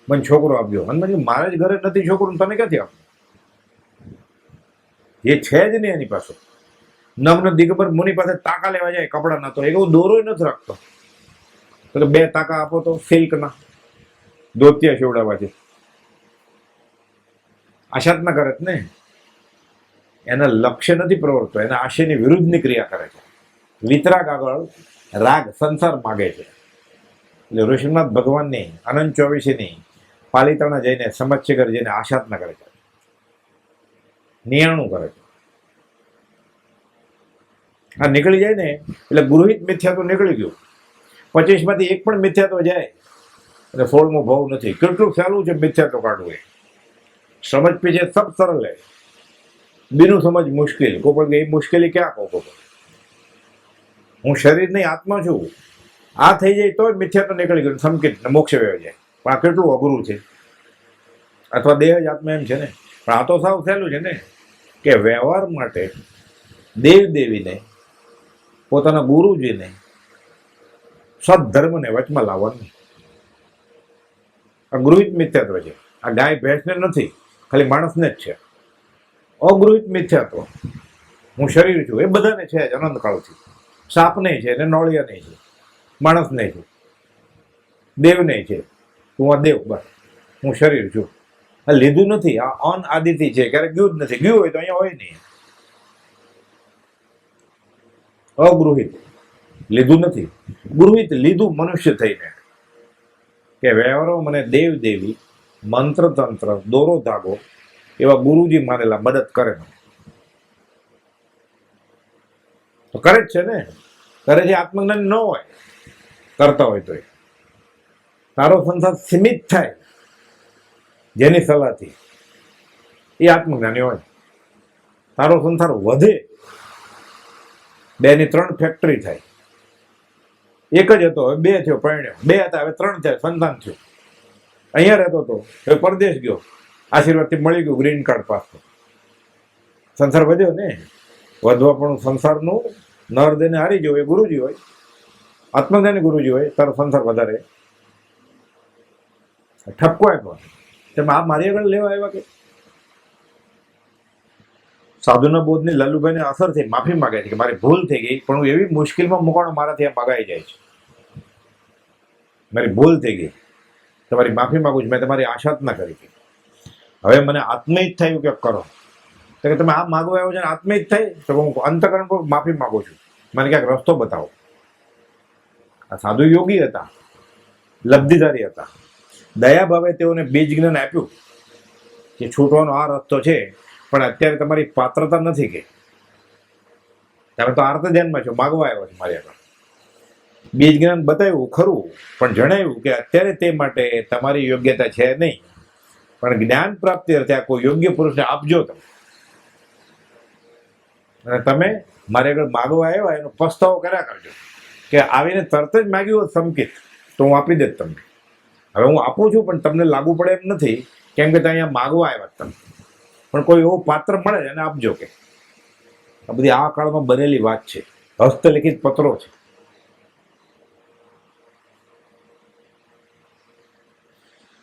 મને છોકરો આપ્યો. હનુમાનજી મારે જ ઘરે નથી છોકરું, તમે ક્યાંથી આપો? એ છે જ નહીં એની પાસે. નગ્ન દિગંબર મુનિ પાસે તાકા લેવા જાય, કપડા નતો, એ હું દોરોય નથી રાખતો. તો 2 તાકા આપો તો સિલ્કના ધોતિયા શેવડાવવા છે. આશાત ના કરે ને, એના લક્ષ્ય નથી પ્રવર્તતો, એના આશયની વિરુદ્ધની ક્રિયા કરે છે. વિતરાગ આગળ રાગ સંસાર માગે છે. એટલે ઋષિનાથ ભગવાનની અનંત 24ની પાલિતાણા જઈને સમચ્છગર જઈને આશાત ના કરે છે, નિયાણું કરે છે. આ નીકળી જાય ને એટલે ગૃહિત મિથ્યાત્વ નીકળી ગયું. 25માંથી 1 પણ મિથ્યાત્વ જાય અને 16મો ભાવ નથી. કેટલું સહેલું છે મિથ્યાત્વ કાઢવું. એ સમજ પીછે સબ સરળ હે, બીનું સમજ મુશ્કેલ. કોઈ એ મુશ્કેલી ક્યાં કહો? હું શરીર નહીં આત્મા છું. આ થઈ જાય તો મિથ્યાત્વ નીકળી ગયું, સંકિત મોક્ષ વ્યવ જાય. પણ આ કેટલું અઘરું છે. અથવા દેહ જ આત્મા એમ છે ને. પણ આ તો સાવ સહેલું છે ને કે વ્યવહાર માટે દેવદેવીને, પોતાના ગુરુજીને, સદધર્મને વચમાં લાવવાનું. આ ગૃહિત મિથ્યાત્વ છે. આ ગાય ભેંસને નથી, ખાલી માણસને જ છે. અગૃહિત મિથ્યાત્વ હું શરીર છું એ બધાને છે જ અનંતકાળથી. સાપને છે ને, નોળિયાને છે, માણસને છે, દેવને છે. હું આ દેવ, બસ હું શરીર છું. આ લીધું નથી. આ અનઆદિથી છે, ક્યારેક ગયું જ નથી. ગયું હોય તો અહીંયા હોય નહીં. અગૃહિત લીધું નથી, ગૃહિત લીધું મનુષ્ય થઈને કે વ્યવહારો મને દેવ દેવી, મંત્ર તંત્ર, દોરો ધાગો એવા ગુરુજી માનેલા મદદ કરે. તો કરે જ છે ને. કરે છે આત્મજ્ઞાન ન હોય, કરતા હોય તો તારો સંસાર સીમિત થાય જેની સલાહથી, એ આત્મજ્ઞાની હોય. તારો સંસાર વધે, 2 ની 3 ફેક્ટરી થાય. એક જ હતો, હવે 2 થયો, પરણ્યો. 2 હતા, હવે 3 થયા, સંતાન થયું. અહીંયા રહેતો હતો, હવે પરદેશ ગયો, આશીર્વાદથી મળી ગયું ગ્રીન કાર્ડ પાસ. સંસાર વધ્યો ને. વધવા પણ સંસારનું નર દેને હારી જવું એ ગુરુજી હોય, આત્મજ્ઞાની ગુરુજી હોય. તારો સંસાર વધારે. ઠપકો આપ્યો, તમે આ મારી આગળ લેવા આવ્યા કે? સાધુના બોધની લલ્લુભાઈને અસર થઈ, માફી માગે છે કે મારી ભૂલ થઈ ગઈ, પણ હું એવી મુશ્કેલમાં મુકાણો મારાથી આ મગાઈ જાય છે. મારી ભૂલ થઈ ગઈ, તમારી માફી માગું છું. મેં તમારી આશા જ ના કરી. હવે મને આત્મહિત થયું કે કરો. તો કે તમે આ માગવા આવ્યો છે ને આત્મહિત થાય, તો હું અંતકરણ પર માફી માગું છું, મને ક્યાંક રસ્તો બતાવો. આ સાધુ યોગી હતા, લબ્ધિધારી હતા. દયા ભાવે તેઓને બીજ જ્ઞાન આપ્યું કે છૂટવાનો આ રસ્તો છે, પણ અત્યારે તમારી પાત્રતા નથી. કે તમે તો આર્ત ધ્યાનમાં છો, માગવા આવ્યો છો મારી આગળ. બીજ જ્ઞાન બતાવ્યું ખરું, પણ જણાવ્યું કે અત્યારે તે માટે તમારી યોગ્યતા છે નહીં, પણ જ્ઞાન પ્રાપ્તિ અર્થે આ કોઈ યોગ્ય પુરુષને આપજો તમે. અને તમે મારી આગળ માગવા આવ્યા એનો પસ્તાવો કર્યા કરજો કે આવીને તરત જ માગ્યું હોત સંકિત તો હું આપી દેત તમને. હવે હું આપું છું, પણ તમને લાગુ પડે એમ નથી, કેમ કે ત્યાં અહીંયા માગવા આવ્યા તમે. પણ કોઈ એવો પાત્ર મળે એને આપજો. કે આ બધી આ કાળમાં બનેલી વાત છે, હસ્તલિખિત પત્રો છે.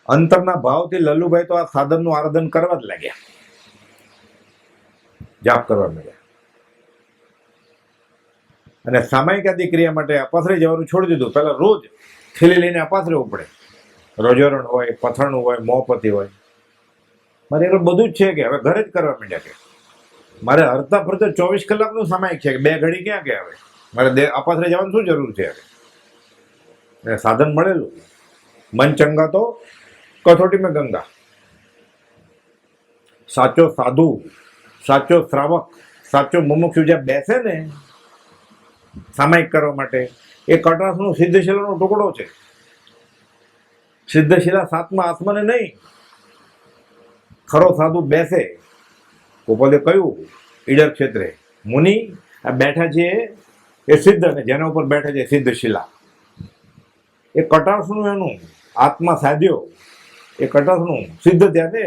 અંતરના ભાવથી લલ્લુભાઈ તો આ સાધનનું આરાધન કરવા જ લાગ્યા. જાપ કરવા માંડ્યા. અને સામાયિક આદિ ક્રિયા માટે અપાથરે જવાનું છોડી દીધું. પહેલા રોજ થેલી લઈને અપાથરેવું પડે. રોજોરણ હોય, પથરણું હોય, મોંપતી હોય. મારે એટલું બધું જ છે કે હવે ઘરે જ કરવા માંડ્યા કે મારે હરતા ફરતા 24 કલાકનું સામાયિક છે કે 2 ઘડી ક્યાં કે હવે મારે અપાથરે જવાની શું જરૂર છે હવે. સાધન મળેલું. મન ચંગા તો કથોટી મેં ગંગા. સાચો સાધુ, સાચો શ્રાવક, સાચો મુમુક્ષુ જ્યાં બેસે ને સામાયિક કરવા માટે, એ કટાસનો સિદ્ધશિલાનો ટુકડો છે. સિદ્ધશિલા 7મા આસમાને નહીં. ખરો સાધુ બેસે. ગોપાલે કહ્યું ઈડર ક્ષેત્રે મુનિ આ બેઠા છે એ સિદ્ધ, અને જેના ઉપર બેઠા છે સિદ્ધશિલા. એ કટાસનું એનું આત્મા સાધ્યો, એ કટાસનું સિદ્ધ ત્યાં છે,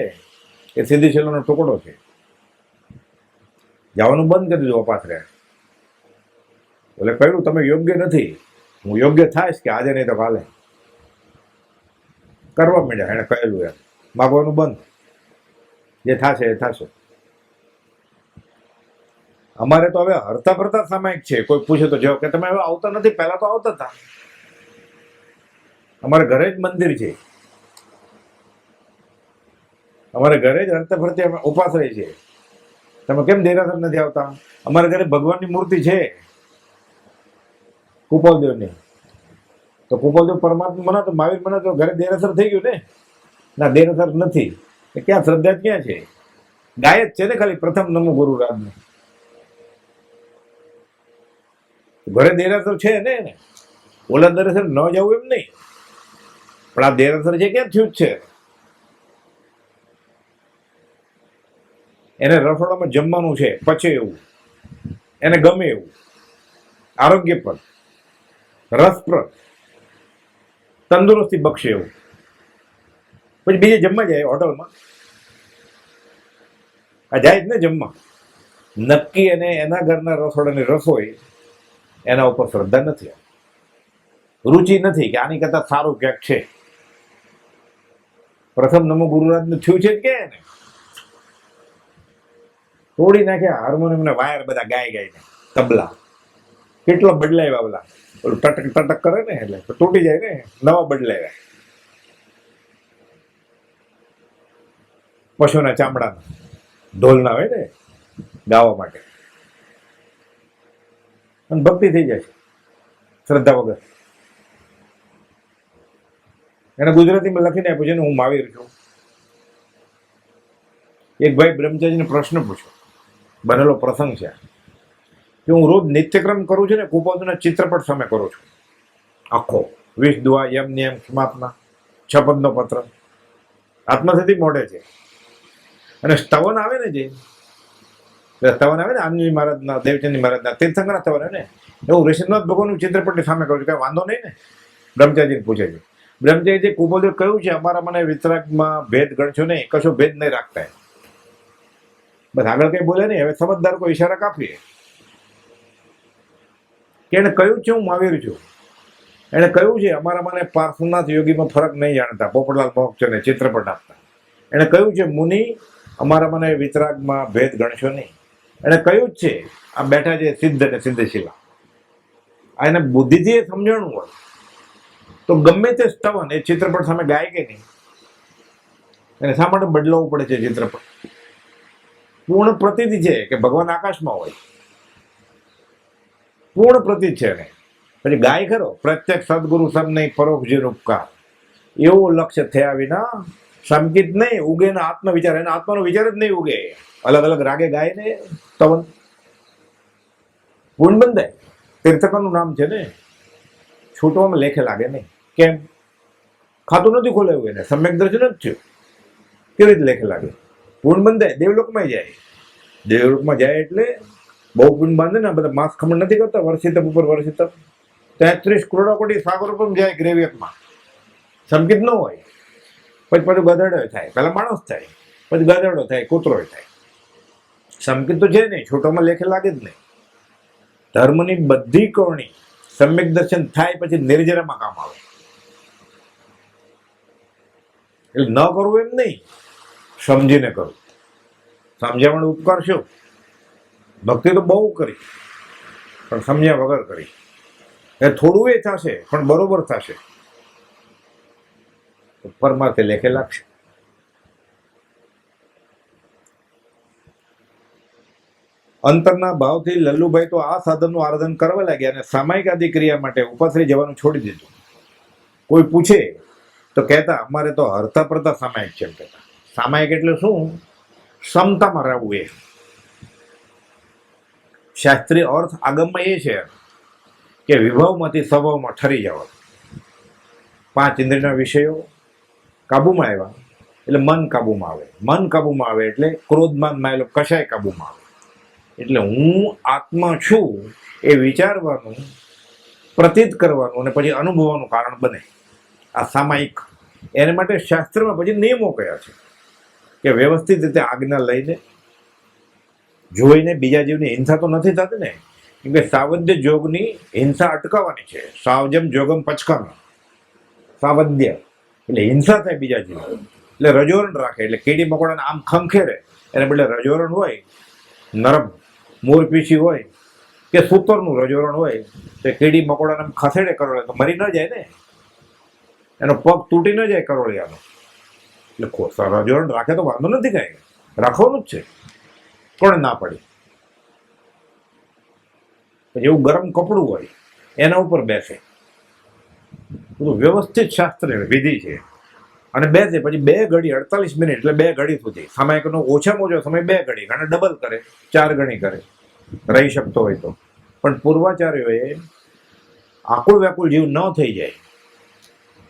એ સિદ્ધશિલાનો ટુકડો છે. જવાનું બંધ કરી દીધું અપાથરે. એટલે કહ્યું તમે યોગ્ય નથી, હું યોગ્ય થાયશ કે આજે નહીં તો કાલે. કરવા માંડ્યા એને કહેલું એમ. માગવાનું બંધ, જે થશે એ થશે. અમારે તો હવે હરતા ફરતા સામાયિક છે. કોઈ પૂછે તો જવાબ કે તમે હવે આવતા નથી, પહેલા તો આવતા હતા. અમારે ઘરે જ મંદિર છે, અમારે ઘરે જ હરતા ફરતી અમે ઉપાસ રહી છે. તમે કેમ દેરાસર નથી આવતા? અમારા ઘરે ભગવાનની મૂર્તિ છે કુપાલદેવની. તો કુપાલદેવ પરમાત્મા મને તો મહાવીર મને તો ઘરે દેરાસર થઈ ગયું ને. ના, દેરાસર નથી. એ ક્યાં શ્રદ્ધા ક્યાં છે? ગાય જ છે ને ખાલી પ્રથમ નમો ગુરુ રાજને. ઘરે દેરાસર છે ને. ઓલા દેરાસર ન જવું એમ નહીં, પણ આ દેરાસર છે ક્યાં થયું જ છે. એને રસોડામાં જમવાનું છે, પચે એવું, એને ગમે એવું, આરોગ્યપ્રદ, રસપ્રદ, તંદુરસ્તી બક્ષે એવું. પછી બીજે જમવા જાય હોટલમાં, આ જાય જ ને જમવા. નક્કી એને એના ઘરના રસોડાની રસોઈ એના ઉપર શ્રદ્ધા નથી, રુચિ નથી કે આની કરતા સારું ક્યાંક છે. પ્રથમ નમો ગુરુરાજનું થયું છે કે ને તોડી નાખ્યા હાર્મોનિયમ ને વાયર બધા ગાય ગાયને. તબલા કેટલો બદલાવ્યા, ઓલા ઓલું ટટક ટટક કરે ને એટલે તૂટી જાય ને, નવા બદલાવ્યા. પશુના ચામડાના ઢોલ ના હોય ને ગાવા માટે. અને ભક્તિ થઈ જાય છે શ્રદ્ધા વગર. એને ગુજરાતીમાં લખીને આપ્યું છે ને હું મહાવીર છું. એક ભાઈ બ્રહ્મચારીને પ્રશ્ન પૂછ્યો, બનેલો પ્રસંગ છે કે હું રોજ નિત્યક્રમ કરું છું ને કુપાલના ચિત્રપટ સામે કરું છું આખો 20 દુઆ, યમ નિયમ, ક્ષમાત્મા, 6 પદનો પત્ર આત્માથી મોઢે છે. અને સ્તવન આવે ને, જે સ્તવન આવે ને આનંદજી મહારાજના, દેવચંદી મહારાજના, તીર્થંકરના સ્તવન ને, એવું ઋષિનાથ ભગવાનનું ચિત્રપટની સામે કરું છું. કઈ વાંધો નહીં ને? બ્રહ્મચારીને પૂછે છે. બ્રહ્મચારી કુપાલદેવ કહ્યું છે અમારા મને વિતરાગમાં ભેદ ગણશો નહીં, કશો ભેદ નહીં રાખતા. બસ આગળ કઈ બોલે નહીં. હવે સમજદાર કોઈ ઈશારા કાપીએ કે એને કહ્યું છે હું મહાવીર છું. એને કહ્યું છે અમારા મને પાર્શ્વનાથ યોગીમાં ફરક નહીં જાણતા, પોપટલાલ મોક્ષને ચિત્રપટ આપતા. એને કહ્યું છે મુનિ અમારા મને વિતરાગમાં ભેદ ગણશો નહીં. એને કહ્યું જ છે આ બેઠા છે સિદ્ધ અને સિદ્ધશિલા. આ એને બુદ્ધિથી એ સમજણું હોય તો ગમે તે સ્તવન એ ચિત્રપટ સામે ગાય કે નહીં. એને શા માટે બદલાવવું પડે છે ચિત્રપટ? પૂર્ણ પ્રતીતિ છે કે ભગવાન આકાશમાં હોય, પૂર્ણ પ્રતીત છે એને. પછી ગાય ખરો પ્રત્યક્ષ સદગુરુ સબ નહીં પરોક્ષ જે ઉપકાર, એવું લક્ષ્ય થયા વિના સંકિત નહીં ઉગે ને આત્મ વિચાર. એને આત્માનો વિચાર જ નહીં ઉગે. અલગ અલગ રાગે ગાય ને તવન પૂર્ણ બંધાય. તીર્થકરનું નામ છે ને, છૂટવામાં લેખે લાગે નહીં. કેમ? ખાતું નથી ખોલાયું, એને સમ્યક દર્શન જ થયું. કેવી રીતે લેખે લાગે? પૂર્ણ બંધાય, દેવલોકમાં જાય. દેવલોકમાં જાય એટલે બહુ પૂર્ણ બાંધે ને, બધા માંસ ખમણ નથી કરતા વર્ષિતપ ઉપર વર્ષિતપ. 33 કરોડ કોટી સાગર ઉપર જાય ગ્રેવિયતમાં. સંકિત ન હોય. પછી પાછું ગધેડો થાય, પહેલા માણસ થાય, પછી ગધેડો થાય, કૂતરો થાય. સંકિત તો છે નહીં, છોટોમાં લેખે લાગે જ નહીં. ધર્મની બધી કરણી સમ્યક દર્શન થાય પછી નિર્જરામાં કામ આવે. એટલે ન કરવું એમ નહીં, સમજીને કરવું. સમજાવવાનો ઉપકાર શું? ભક્તિ તો બહુ કરી, પણ સમજ્યા વગર કરી. એ થોડું એ થશે પણ બરોબર થશે, પરમાર્થે લેખે લાગશે. અંતરના ભાવથી લલ્લુભાઈ તો આ સાધનનું આરાધન કરવા લાગ્યા અને સામાયિક આદિ ક્રિયા માટે ઉપાશ્રી જવાનું છોડી દીધું. કોઈ પૂછે તો કહેતા અમારે તો હરતા પડતા સામાયિક છે એમ કહેતા. સામાયિક એટલે શું? સમતામાં રહેવું. એ શાસ્ત્રીય અર્થ આગમમાં એ છે કે વિભાવમાંથી સ્વભાવમાં ઠરી જવા. 5 ઇન્દ્રિયના વિષયો કાબુમાં આવ્યા એટલે મન કાબુમાં આવે. મન કાબુમાં આવે એટલે ક્રોધમાન માયેલો કશાય કાબુમાં આવે. એટલે હું આત્મા છું એ વિચારવાનું, પ્રતીત કરવાનું અને પછી અનુભવવાનું કારણ બને આ સામાયિક. એને માટે શાસ્ત્રમાં પછી નિયમો કયા છે કે વ્યવસ્થિત રીતે આજ્ઞા લઈને જોઈને બીજા જીવની હિંસા તો નથી થતી ને, કેમ કે સાવધ્ય જોગની હિંસા અટકાવવાની છે. સાવજમ જોગમ પચકામ. સાવધ્ય એટલે હિંસા થાય બીજા જીવ, એટલે રજોરણ રાખે. એટલે કીડી મકોડાને આમ ખંખેરે એને બદલે રજોરણ હોય, નરમ મોરપીછી હોય કે સૂતરનું રજોરણ હોય તો કીડી મકોડાને આમ ખસેડે કરોળે તો મરી ન જાય ને, એનો પગ તૂટી ન જાય કરોળિયાનો. એટલે રજોરણ રાખે તો વાંધો નથી કાંઈ, રાખવાનું જ છે. કોણે ના પડી? પછી એવું ગરમ કપડું હોય એના ઉપર બેસે. બધું વ્યવસ્થિત શાસ્ત્ર વિધિ છે. અને બેસે પછી 2 ઘડી 48 મિનિટ એટલે 2 ઘડી સુધી. સામાયિકનો ઓછામાં ઓછો સમય 2 ઘડી, અને ડબલ કરે 4 ગણી કરે રહી શકતો હોય તો. પણ પૂર્વાચાર્યોએ આકુળ વ્યાકુળ જીવ ન થઈ જાય,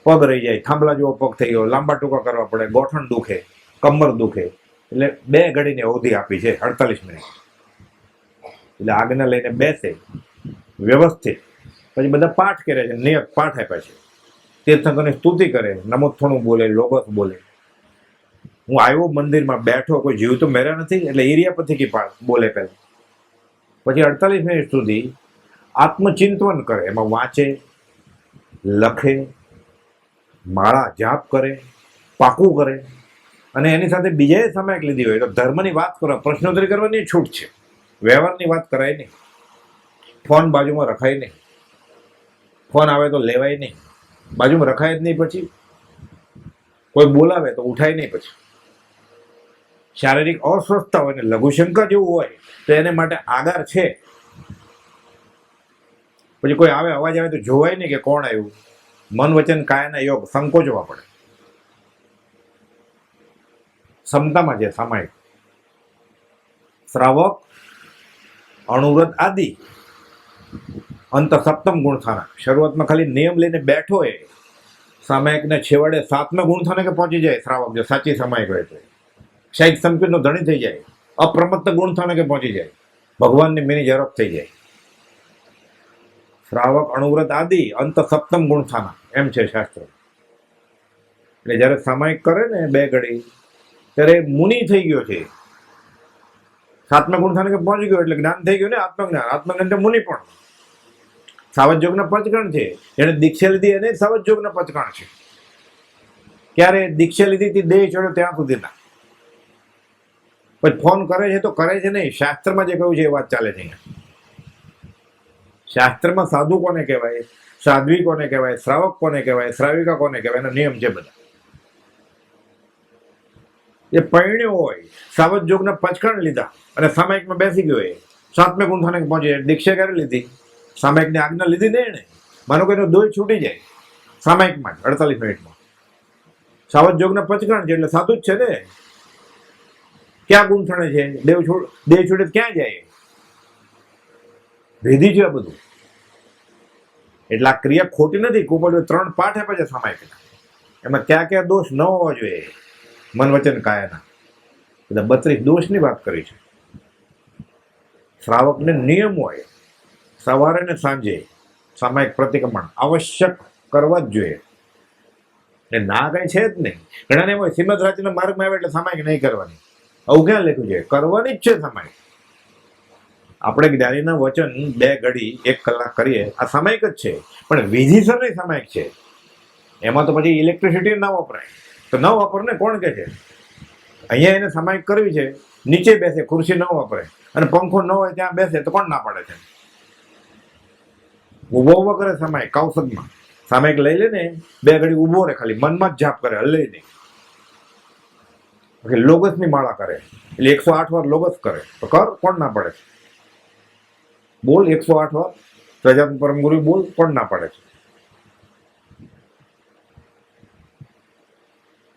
પગ રહી જાય, થાંભલા જેવો પગ થઈ ગયો, લાંબા ટૂંકા કરવા પડે, ગોઠણ દુખે, કમર દુખે, એટલે 2 ઘડીની અવધિ આપી છે 48 મિનિટ. એટલે આજ્ઞા લઈને બેસે વ્યવસ્થિત. પછી બધા પાઠ કરે છે, નિયત પાઠ આપ્યા છે. તીર્થંકરની સ્તુતિ કરે, નમોત્થણું બોલે, લોગસ બોલે. હું આવ્યો મંદિરમાં બેઠો, કોઈ જીવ તો મેર્યા નથી, એટલે ઈરિયાપતિ બોલે પહેલા. પછી 48 મિનિટ સુધી આત્મચિંતન કરે. એમાં વાંચે, લખે, માળા જાપ કરે, પાકું કરે. અને એની સાથે બીજાએ સામાયિક લીધી હોય તો ધર્મની વાત કરો, પ્રશ્નોત્તરી કરવાની છૂટ છે. વ્યવહારની વાત કરાય નહીં. ફોન બાજુમાં રખાય નહીં. ફોન આવે તો લેવાય નહીં, બાજુમાં રખાય જ નહીં. પછી કોઈ બોલાવે તો ઉઠાય નહીં. પછી શારીરિક અસ્વસ્થતા હોય ને લઘુશંકા જેવું હોય તો એને માટે આગાર છે. પછી કોઈ આવે, અવાજ આવે તો જોવાય નહીં કે કોણ આવ્યું. મન વચન કાયાના યોગ સંકોચવા પડે. ક્ષમતામાં છે સામાયિક. શ્રાવક, અણુવ્રત આદિ અંત સપ્તમ ગુણથાના. શરૂઆતમાં ખાલી નિયમ લઈને બેઠો એ સામાયિકને છેવડે 7મા ગુણથાને કે પહોંચી જાય. શ્રાવક જો સાચી સામાયિક હોય તો શાહિક સંકેતનો ધણી થઈ જાય, અપ્રમત્ત ગુણથાને કે પહોંચી જાય, ભગવાનની મિની ઝડપ થઈ જાય. શ્રાવક, અણુવ્રત આદિ અંત સપ્તમ ગુણથાના એમ છે શાસ્ત્ર. એટલે જયારે સામાયિક કરે ને 2 ઘડી ત્યારે મુનિ થઈ ગયો છે. 7મા ગુણથાને કે પહોંચી ગયો એટલે જ્ઞાન થઈ ગયું ને, આત્મજ્ઞાન. આત્મજ્ઞાન એટલે મુનિ પણ સાવધ યોગના પચગણ છે. એને દીક્ષા લીધી એને સાવધ યોગના પચગણ છે. ક્યારે દીક્ષા લીધી દેહ ચડ્યો ત્યાં સુધીના. પછી ફોન કરે છે તો કરે છે નહીં. શાસ્ત્રમાં જે કહ્યું છે એ વાત ચાલે છે. શાસ્ત્રમાં સાધુ કોને કહેવાય, સાધ્વી કોને કહેવાય, શ્રાવક કોને કહેવાય, શ્રાવિકા કોને કહેવાય, એનો નિયમ છે બધા. એ પૈણ્યો હોય, સાવધ યોગના પચકણ લીધા અને સામાયિકમાં બેસી ગયો. એ 7મા ગુણથાને પહોંચી. દીક્ષા ક્યારે લીધી? સામાયિકની આજ્ઞા લીધી ને એને. માનો કે એનો દોય છૂટી જાય સામાયિકમાં 48 મિનિટમાં. સાવધ યોગના પચકણ છે એટલે સાધુ જ છે ને. ક્યાં ગુંથણે છે? દેહ છૂટે ક્યાં જાય? વિધિ છે આ બધું. એટલે આ ક્રિયા ખોટી નથી. કુંવર 3 પાઠ આપ્યા છે સામાયિકના. એમાં ક્યાં ક્યાં દોષ ન હોવા જોઈએ મન વચન કાયાના. બધા 32 દોષની વાત કરી છે. શ્રાવકને નિયમ હોય સવારે ને સાંજે સામાયિક પ્રતિક્રમણ આવશ્યક કરવા જ જોઈએ. એ ના કઈ છે જ નહીં. ઘણાને હોય શ્રીમદ રાજ્યના માર્ગમાં આવે એટલે સામાયિક નહીં કરવાની. આવું ક્યાં લખ્યું છે? કરવાની જ છે સામાયિક. આપણે જ્ઞાનીના વચન 2 ઘડી 1 કલાક કરીએ આ સામાયિક જ છે, પણ વિધિસરની સામાયિક છે. એમાં તો પછી ઇલેક્ટ્રિસિટી ના વપરાય. તો ન વાપરને કોણ કે છે? અહીંયા એને સામાયિક કરવી છે, નીચે બેસે, ખુરશી ન વાપરે. અને પંખો ન હોય ત્યાં બેસે તો કોણ ના પાડે છે? ઉભો ઉભો કરે સમય કૌશકમાં સામયિક લઈ લે ને, 2 ઘડી ઉભો રહે, ખાલી મનમાં જ જાપ કરે, હલે નહીં. લોગસ ની માળા કરે એટલે 108 વાર લોગસ કરે તો કર, કોણ ના પડે છે? બોલ 108 વાર પ્રજાપતિ પરમ ગુરુ બોલ, કોણ ના પડે છે?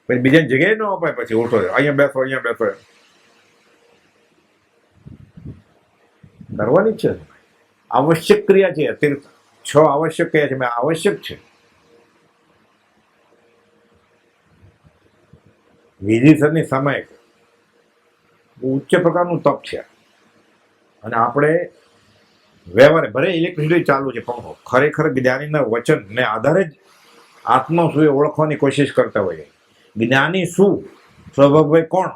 પછી બીજાની જગ્યાએ ન અપાય, પછી ઉઠો અહીંયા બેસો અહીંયા બેસો, કરવાની છે. આવશ્યક ક્રિયા છે. તીર્થ 6 આવશ્યક ક્રિયા છે, આવશ્યક છે. વિધિસરની સમય ઉચ્ચ પ્રકારનું તપ છે. અને આપણે વ્યવહારે ભલે ઇલેક્ટ્રિસિટી ચાલુ છે, પંખો ખરેખર જ્ઞાનીના વચન ને આધારે જ આત્મા શું એ ઓળખવાની કોશિશ કરતા હોઈએ. જ્ઞાની શું, સ્વભાવભાઈ કોણ,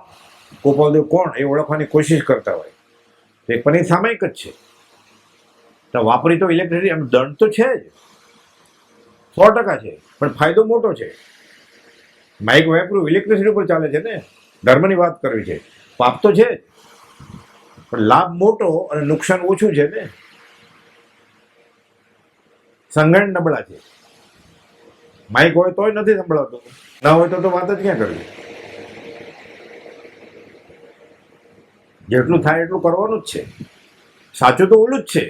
ગોપાલદેવ કોણ, એ ઓળખવાની કોશિશ કરતા હોય. એ પણ એ સામયિક જ છે. તો વાપરી તો ઇલેક્ટ્રિસિટી, એમ દંડ તો છે જ 100% છે, પણ ફાયદો મોટો છે. માઇક વાપર્યું ઇલેક્ટ્રિસિટી પર ચાલે છે ને, ધર્મની વાત કરવી છે. પાપ તો છે જ, પણ લાભ મોટો અને નુકસાન ઓછું છે ને. સંગણ નબળા છે. માઇક હોય તોય નથી સંભળાતું, ના હોય તો વાત જ ક્યાં કરવી. જેટલું થાય એટલું કરવાનું જ છે. સાચું તો ઓલું જ છે,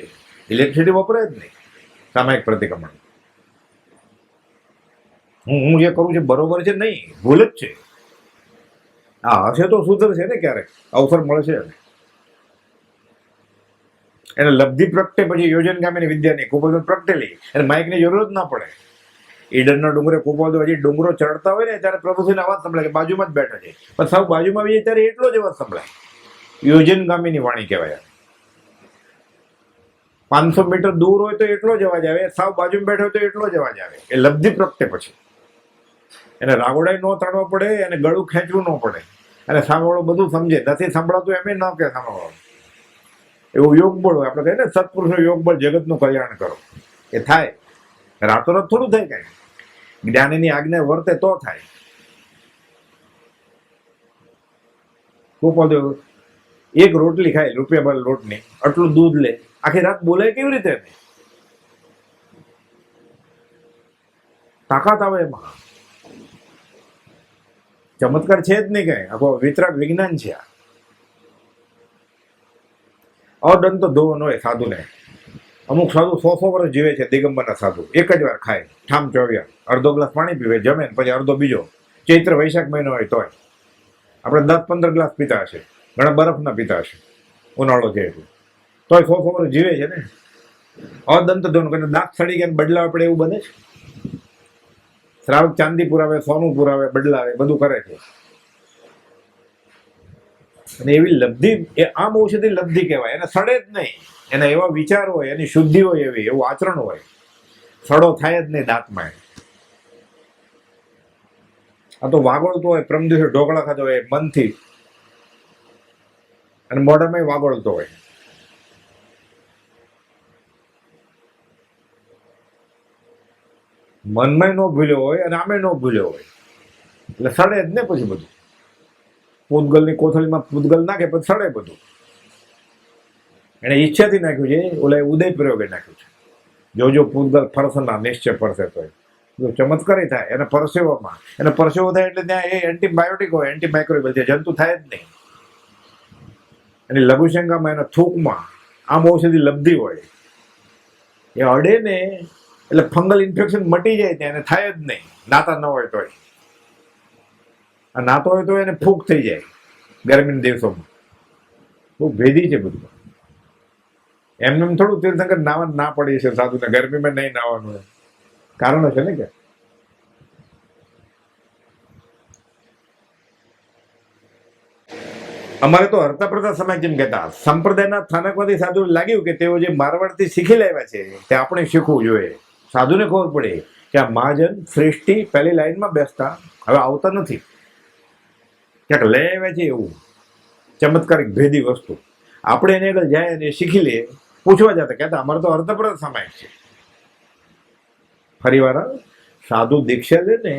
ઇલેક્ટ્રિસિટી વપરાય જ નહીં સામાયિક પ્રતિક્રમણ. હું જે કરું છું બરોબર છે નહીં, ભૂલ જ છે. હા, હશે તો સુધરશે ને, ક્યારેક અવસર મળશે. એને લબ્ધિ પ્રગટે પછી યોજનગામીની વિદ્યા નહીં, કુપોલદેવ પ્રગટેલી, એને માઇકની જરૂર જ ના પડે. ઈડરના ડુંગરે કુપોલદેવ હજી ડુંગરો ચડતા હોય ને ત્યારે પ્રભુશ્રીનો અવાજ સંભળાય કે બાજુમાં જ બેઠા છે, પણ સાવ બાજુમાં આવીએ ત્યારે એટલો જ અવાજ સંભળાય. યોજનગામીની વાણી કહેવાય. 500 મીટર દૂર હોય તો એટલો જ અવાજ આવે, સાવ બાજુમાં બેઠો હોય તો એટલો જ અવાજ આવે. એ લબ્ધિ પ્રગટે પછી એને રાગોડાઈ ન તાણવો પડે, એને ગળું ખેંચવું ન પડે, અને સામેવાળો બધું સમજે. નથી સંભળાતું એમ ન કે સામેવાળો. એવું યોગ બળ હોય, આપણે કહીએ ને સત્પુરુષનું યોગ બળ જગતનું કલ્યાણ કરો, એ થાય. રાતોરાત થોડું થાય કાંઈ, જ્ઞાનીની આજ્ઞા વર્તે તો થાય. ગોપાલદેવ એક રોટલી ખાય રૂપિયા લોટની, આટલું દૂધ લે, આખી રાત બોલાય કેવી રીતે? તાકાત આવે એમાં. ચમત્કાર છે જ નહીં કઈ, આખો વિતરાગ વિજ્ઞાન છે. અદંત ધોવન હોય સાધુને. અમુક સાધુ 100 વર્ષ જીવે છે, દિગંબરના સાધુ. એક જ વાર ખાય, ઠામ ચોવ્યા, અડધો ગ્લાસ પાણી પીવે, જમે, પછી અડધો બીજો. ચૈત્ર વૈશાખ મહિનો હોય તોય આપણે 10-15 ગ્લાસ પીતા હશે, ઘણા બરફના પીતા હશે, ઉનાળો છે એટલે. તોય 100 વર્ષ જીવે છે ને. અદંત ધોવન કરીને દાંત સડી ગયા બદલાવે પડે એવું બને છે. શ્રાવક ચાંદી પુરાવે, સોનું પુરાવે, બદલાવે, બધું કરે છે. અને એવી લબ્ધિ, એ આમ ઔષધિ લબ્ધિ કહેવાય. એને સડે જ નહીં. એના એવા વિચાર હોય, એની શુદ્ધિ હોય, એવી એવું આચરણ હોય, સડો થાય જ નહીં દાંતમાં. આ તો વાગોળતો હોય, પ્રમ દિવસે ઢોકળા ખાતો હોય મનથી, અને મોઢામાં વાગોળતો હોય. મનમાં ન ભૂલ્યો હોય અને આમે ન ભૂલ્યો હોય, એટલે સડે જ ને પછી બધું. પૂતગલની કોથળીમાં પૂતગલ નાખે પછી સડે બધું. એને ઈચ્છાથી નાખ્યું છે, ઓલા ઉદય પ્રયોગે નાખ્યું છે. જો પૂતગલ ફરસના નિશ્ચય પરસે તો જો ચમત્કાર થાય. એને પરસેવામાં, એને પરસેવો થાય એટલે ત્યાં એ એન્ટીબાયોટિક હોય, એન્ટીમાઇક્રોબિયલ છે, જંતુ થાય જ નહીં. એની લઘુશંકામાં, એના થૂકમાં આમ ઔષધિ લબ્ધિ હોય. એ અડે ને એટલે ફંગલ ઇન્ફેક્શન મટી જાય, ત્યાં એને થાય જ નહીં. નાતા ન હોય તોય, આ નાતો હોય તો એને ફૂગ થઈ જાય ગરમીના દિવસોમાં. બહુ ભેદી છે બધું. એમને થોડું તીર્થંકર નાવા ના પડી છે સાધુને, ગરમીમાં નહીં નાવાનું. કારણ છે ને કે અમારે તો હરતા પ્રતા સમય જેમ કહેતા, સંપ્રદાયના સ્થાનકમાંથી સાધુ લાગ્યું કે તેઓ જે મારવાડથી શીખી લાવ્યા છે તે આપણે શીખવું જોઈએ. સાધુને ખબર પડી કે આ મહાજન સૃષ્ટિ પહેલી લાઈનમાં બેસતા હવે આવતા નથી, ક્યાંક લઈ આવ્યા છે એવું ચમત્કારિક ભેદી વસ્તુ. આપણે એને આગળ જાય અને શીખી લઈએ. પૂછવા જતા કહેતા અમારે તો અર્ધપ્રત સમય છે. ફરી વાર સાધુ દીક્ષા લે ને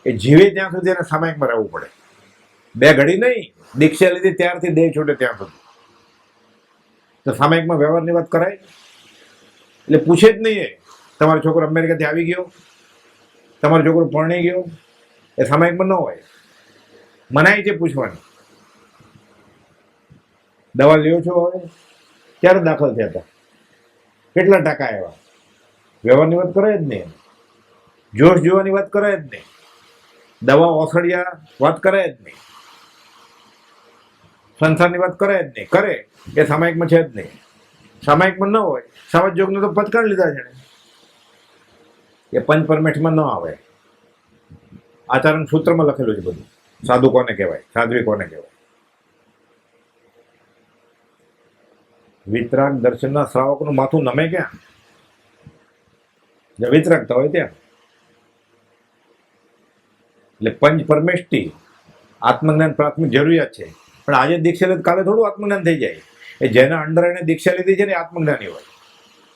એ જીવે ત્યાં સુધી એને સામાયિકમાં રહેવું પડે. 2 ઘડી નહીં, દીક્ષા લીધી ત્યારથી દેહ છૂટે ત્યાં સુધી. તો સામાયિકમાં વ્યવહારની વાત કરાય? એટલે પૂછે જ નહીં. તમારો છોકરો અમેરિકાથી આવી ગયો, તમારો છોકરો પરણી ગયો, એ સામાયિકમાં ન હોય. મનાય છે પૂછવાની. દવા લ્યો છો હવે? ક્યારે દાખલ થયા હતા? કેટલા ટકા આવ્યા? વ્યવહારની વાત કરાય જ નહીં. જોશ જોવાની વાત કરાય જ નહીં. દવા ઓસડિયા વાત કરાય જ નહીં. સંસારની વાત કરાય જ નહીં. કરે એ સામાયિકમાં છે જ નહીં. સામાયિકમાં ન હોય. સામાજિક જોગને તો પચકારી લીધા છે એ પંચ પરમેઠમાં ન આવે. આચરણ સૂત્રમાં લખેલું છે બધું. સાધુ કોને કહેવાય, સાધ્વી કોને કહેવાય. વિતરાગ દર્શનના શ્રાવકનું માથું નમે ક્યાં? જે વિતરાગતા હોય ત્યાં. એટલે પંચ પરમેષ્ટિ આત્મજ્ઞાન પ્રાથમિક જરૂરિયાત છે. પણ આજે દીક્ષા લે કાલે થોડું આત્મજ્ઞાન થઈ જાય. એ જેના અંડર એને દીક્ષા લીધી છે ને આત્મજ્ઞાની હોય.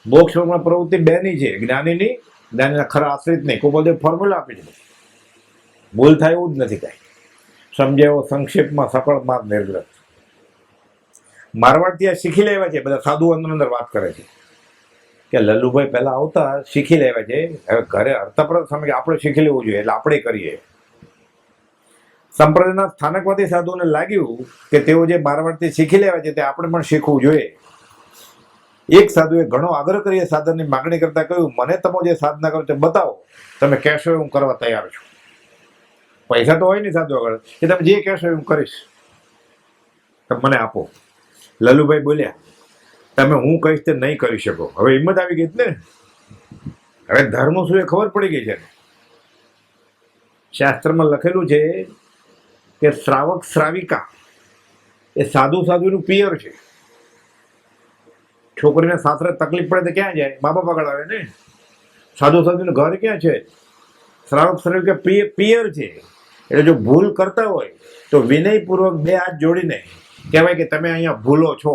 મોક્ષમાં પ્રવૃત્તિ બેની છે, જ્ઞાનીની, જ્ઞાનીના ખરા આશ્રિત નહીં. કોઈ બધે ફોર્મ્યુલા આપી દીધું. ભૂલ થાય એવું જ નથી કાંઈ. સમજાવો સંક્ષેપમાં સફળ માર્ગ નિર્ગ્રત. મારવાડથી આ શીખી લેવા છે. બધા સાધુ અંદર વાત કરે છે કે લલ્લુભાઈ પહેલા આવતા શીખી લેવા છે. હવે ઘરે અર્થપ્રદ સમય આપણે શીખી લેવું જોઈએ એટલે આપણે કરીએ. સંપ્રદાયના સ્થાનકવાદી સાધુઓને લાગ્યું કે તેઓ જે મારવાડથી શીખી લેવા છે તે આપણે પણ શીખવું જોઈએ. એક સાધુએ ઘણો આગ્રહ કરી સાધનની માગણી કરતા કહ્યું, મને તમે જે સાધના કરો તે બતાવો. તમે કહેશો હું કરવા તૈયાર છું. પૈસા તો હોય નહીં સાધુ આગળ, કે તમે જે કહેશો હું કરીશ, તમે મને આપો. લલ્લુભાઈ બોલ્યા, તમે હું કહીશ તે નહીં કરી શકો. હવે હિંમત આવી ગઈ ને. હવે ધર્મ શું એ ખબર પડી ગઈ છે. શાસ્ત્રમાં લખેલું છે કે શ્રાવક શ્રાવિકા એ સાધુ સાધુનું પિયર છે. છોકરીને સાસરે તકલીફ પડે તો ક્યાં જાય? મા બાપ આગળ આવે ને. સાધુ સાધુનું ઘર ક્યાં છે? શ્રાવક શ્રાવિકા પિયર છે. એટલે જો ભૂલ કરતા હોય તો વિનયપૂર્વક બે હાથ જોડીને કહેવાય કે તમે અહીંયા ભૂલો છો.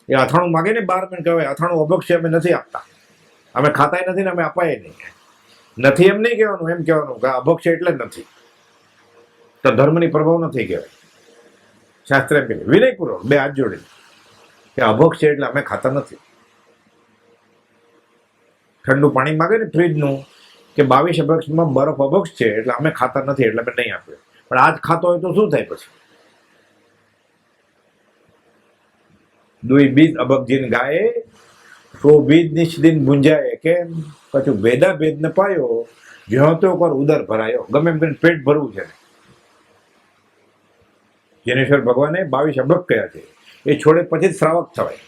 એ અથાણું માગે ને 12 મિનિટ કહેવાય અથાણું અભક્ષ અમે નથી આપતા, અમે ખાતાય નથી ને અમે અપાય નહીં. નથી એમ નહીં કહેવાનું, એમ કહેવાનું કે અભક્ષ એટલે જ નથી. તો ધર્મની પ્રભાવ નથી કહેવાય. શાસ્ત્ર એમ કહે વિનયપૂર્વક બે હાથ જોડીને કે અભક્ષ છે એટલે અમે ખાતા નથી. ઠંડુ પાણી માગે ને ફ્રીજનું કે 22 અભક્ષમાં બરફ અભક્ષ છે એટલે અમે ખાતા નથી એટલે અમે નહીં આપ્યો. પણ આજ ખાતો હોય તો શું થાય પછી? દુઈ બીજ અભગજીન ગાય સો બીજ નિષ્દિન ગુંજાય. કેમ? પછી ભેદા ભેદ ને પાયો જ્યો તો કર ઉદર ભરાયો. ગમે એમ કરીને પેટ ભરવું છે. જૈનેશ્વર ભગવાને 22 અભગ કયા છે. એ છોડે પછી જ શ્રાવક થવાય.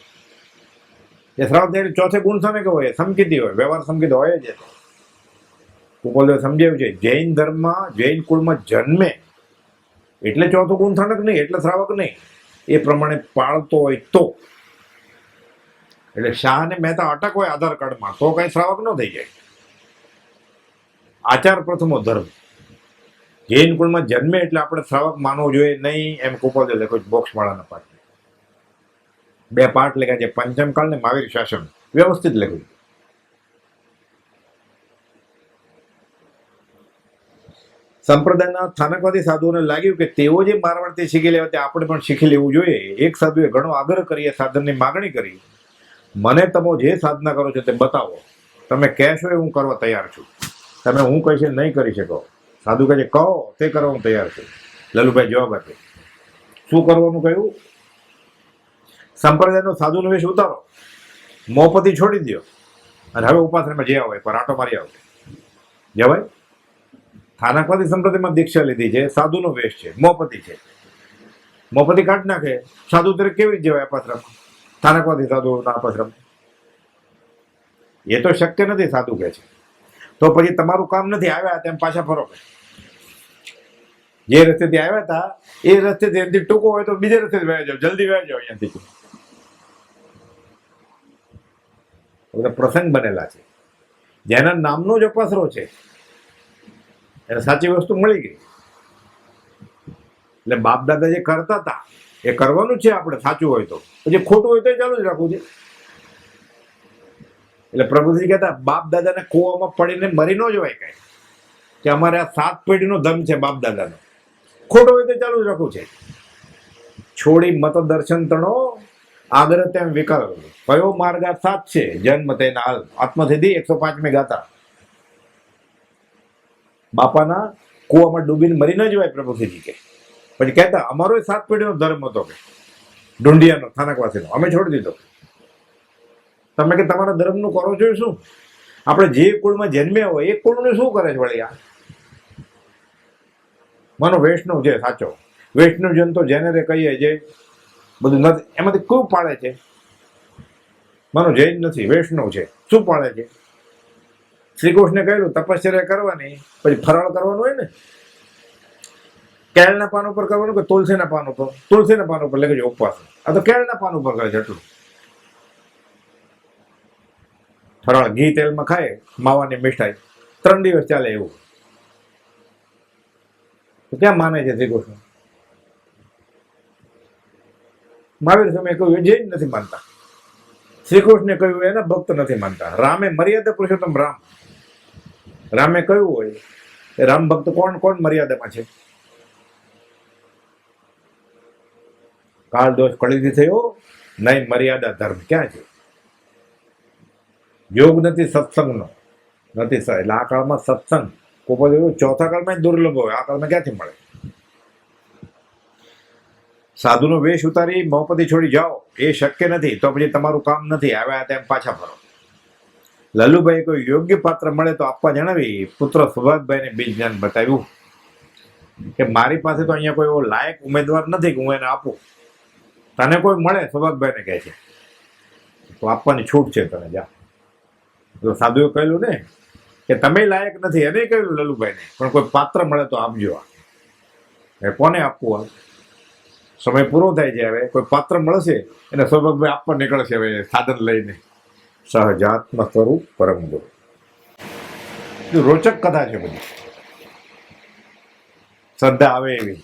એ શ્રાવક એટલે ચોથે ગુણ સામે કેવો હોય? સમકીતી હોય, વ્યવહાર સમકીત હોય જ. ઉપલદેવ સમજાવ્યું છે જૈન ધર્મમાં જૈન કુળમાં જન્મે એટલે ચોથું ગુણ સ્થાનક નહીં, એટલે શ્રાવક નહીં. એ પ્રમાણે પાળતો હોય તો. એટલે શાહ અને મહેતા અટક હોય આધાર કાર્ડમાં તો કઈ શ્રાવક ન થઈ જાય. આચાર પ્રથમો ધર્મ. જૈન કુળમાં જન્મે એટલે આપણે શ્રાવક માનવો જોઈએ નહીં, એમ કુપોલદેવ લખ્યો છે મોક્ષમાળાના પાઠ. 2 પાઠ લખ્યા છે, પંચમકાળ ને મહાવીર શાસન. વ્યવસ્થિત લખ્યું. સંપ્રદાયના સ્થાનકવાદી સાધુઓને લાગ્યું કે તેઓ જે મારવાડથી શીખી લેવા તે આપણે પણ શીખી લેવું જોઈએ. એક સાધુએ ઘણો આગ્રહ કરી સાધનની માગણી કરી, મને તમે જે સાધના કરો છો તે બતાવો. તમે કહેશો એ હું કરવા તૈયાર છું. તમે હું કહીશ નહીં કરી શકો. સાધુ કહે છે કહો તે કરવા હું તૈયાર છું. લલ્લુભાઈ જવાબ આપ્યો. શું કરવાનું કહ્યું? સંપ્રદાયનો સાધુનો વેશ ઉતારો, મોપતિ છોડી દો અને હવે ઉપાસનામાં જે આવે પર આટો મારી આવશે. જવાય? સ્થાનકવાદી સંપ્રદાયમાં દીક્ષા લીધી છે, સાધુનો વેશ છે, મોપતિ છે. મોપતિ કાઢ નાખે, સાધુ તરીકે કેવી રીતે જવાય અપાશ્રમમાં? સ્થાનકવાદી સાધુના અપાશ્રમ એ તો શક્ય નથી. સાધુ કહે છે તો પછી તમારું કામ નથી, આવ્યા તેમ પાછા ફરો. જે રસ્તેથી આવ્યા હતા એ રસ્તેથી એનાથી ટૂંકો હોય તો બીજે રસ્તે વહી જાઓ, જલ્દી વહી જાઓ અહીંયાથી. બધા પ્રસંગ બનેલા છે. જેના નામનો જ અપાસરો છે એને સાચી વસ્તુ મળી ગઈ. એટલે બાપ દાદા જે કરતા હતા એ કરવાનું છે આપણે, સાચું હોય તો. પછી ખોટું હોય તો ચાલુ જ રાખવું છે. એટલે પ્રભુજી કહેતા બાપ દાદાને કૂવામાં પડીને મરી ન જવાય કઈ, કે અમારે આ 7 પેઢીનો ધર્મ છે બાપ દાદાનો. ખોટું હોય તો ચાલુ જ રાખવું છે. છોડી મત દર્શન તણો આગળ તેમ વિકલ કયો માર્ગા સાત છે જન્મ તેના હાલ આત્મસિદ્ધિ 105 ગાતા. બાપાના કુવામાં ડૂબીને મરી ન જવાય પ્રભુજી કે. પછી કહેતા અમારો સાત પેઢીનો ધર્મ હતો કે ઢુંડિયાનો સ્થાનકવાસીનો, અમે છોડી દીધો. તમે કે તમારા ધર્મનું કરો છો શું? આપણે જે કુળમાં જન્મ્યા હોય એ કુળને શું કરે છે વળી? આ માનો વૈષ્ણવ છે સાચો, વૈષ્ણવ જન તો જેને રે કહીએ જે બધું નથી, એમાંથી કોઈ પાળે છે? માનો જૈન નથી, વૈષ્ણવ છે, શું પાળે છે? શ્રી કૃષ્ણે કહેલું તપશ્ચર્યા કરવાની, પછી ફરાળ કરવાનું હોય ને, કેળના પાન ઉપર કરવાનું કે તુલસીના પાન ઉપર? તુલસીના પાન ઉપર લખે છે ઉપવાસ. આ તો કેળના પાન ઉપર કરે છે એટલું. ફરાળ ઘી તેલમાં ખાય, માવાની મીઠાઈ 3 દિવસ ચાલે એવું. તો ક્યાં માને છે શ્રી કૃષ્ણ? મહાવીર સ્વામીએ કહ્યું જૈન નથી માનતા, શ્રી કૃષ્ણે કહ્યું એના ભક્ત નથી માનતા. રામે મર્યાદા પુરુષોત્તમ રામે કહ્યું હોય એ રામ ભક્ત કોણ કોણ મર્યાદામાં છે? કાળ દોષ કળીથી થયો નહીં મર્યાદા ધર્મ ક્યાં છે? યોગ નથી સત્સંગનો નથી એટલે આ કાળમાં સત્સંગ ખૂબ જ એવું ચોથા કાળમાં જ દુર્લભ હોય, આ કાળમાં ક્યાંથી મળે? સાધુનો વેશ ઉતારી મોહપતિ છોડી જાઓ એ શક્ય નથી, તો પછી તમારું કામ નથી. આવ્યા તેમ પાછા ફરો. લલ્લુભાઈ કોઈ યોગ્ય પાત્ર મળે તો આપવા જણાવી પુત્ર સુભાષભાઈને બીજ જ્ઞાન બતાવ્યું કે મારી પાસે તો અહીંયા કોઈ એવો લાયક ઉમેદવાર નથી કે હું એને આપું. તને કોઈ મળે, સુભાષભાઈને કહે છે, તો આપવાની છૂટ છે તને, જા. તો સાધુએ કહેલું ને કે તમે લાયક નથી, એને કહ્યું લલ્લુભાઈને, પણ કોઈ પાત્ર મળે તો આપજો. આ કોને આપવું? આ સમય પૂરો થાય છે, હવે કોઈ પાત્ર મળશે એને સૌભાગભાઈ આપવા નીકળશે હવે સાધન લઈને. સહજાત્મ સ્વરૂપ પરમ ગુરુ. રોચક કથા છે બધી, શ્રદ્ધા આવે એવી.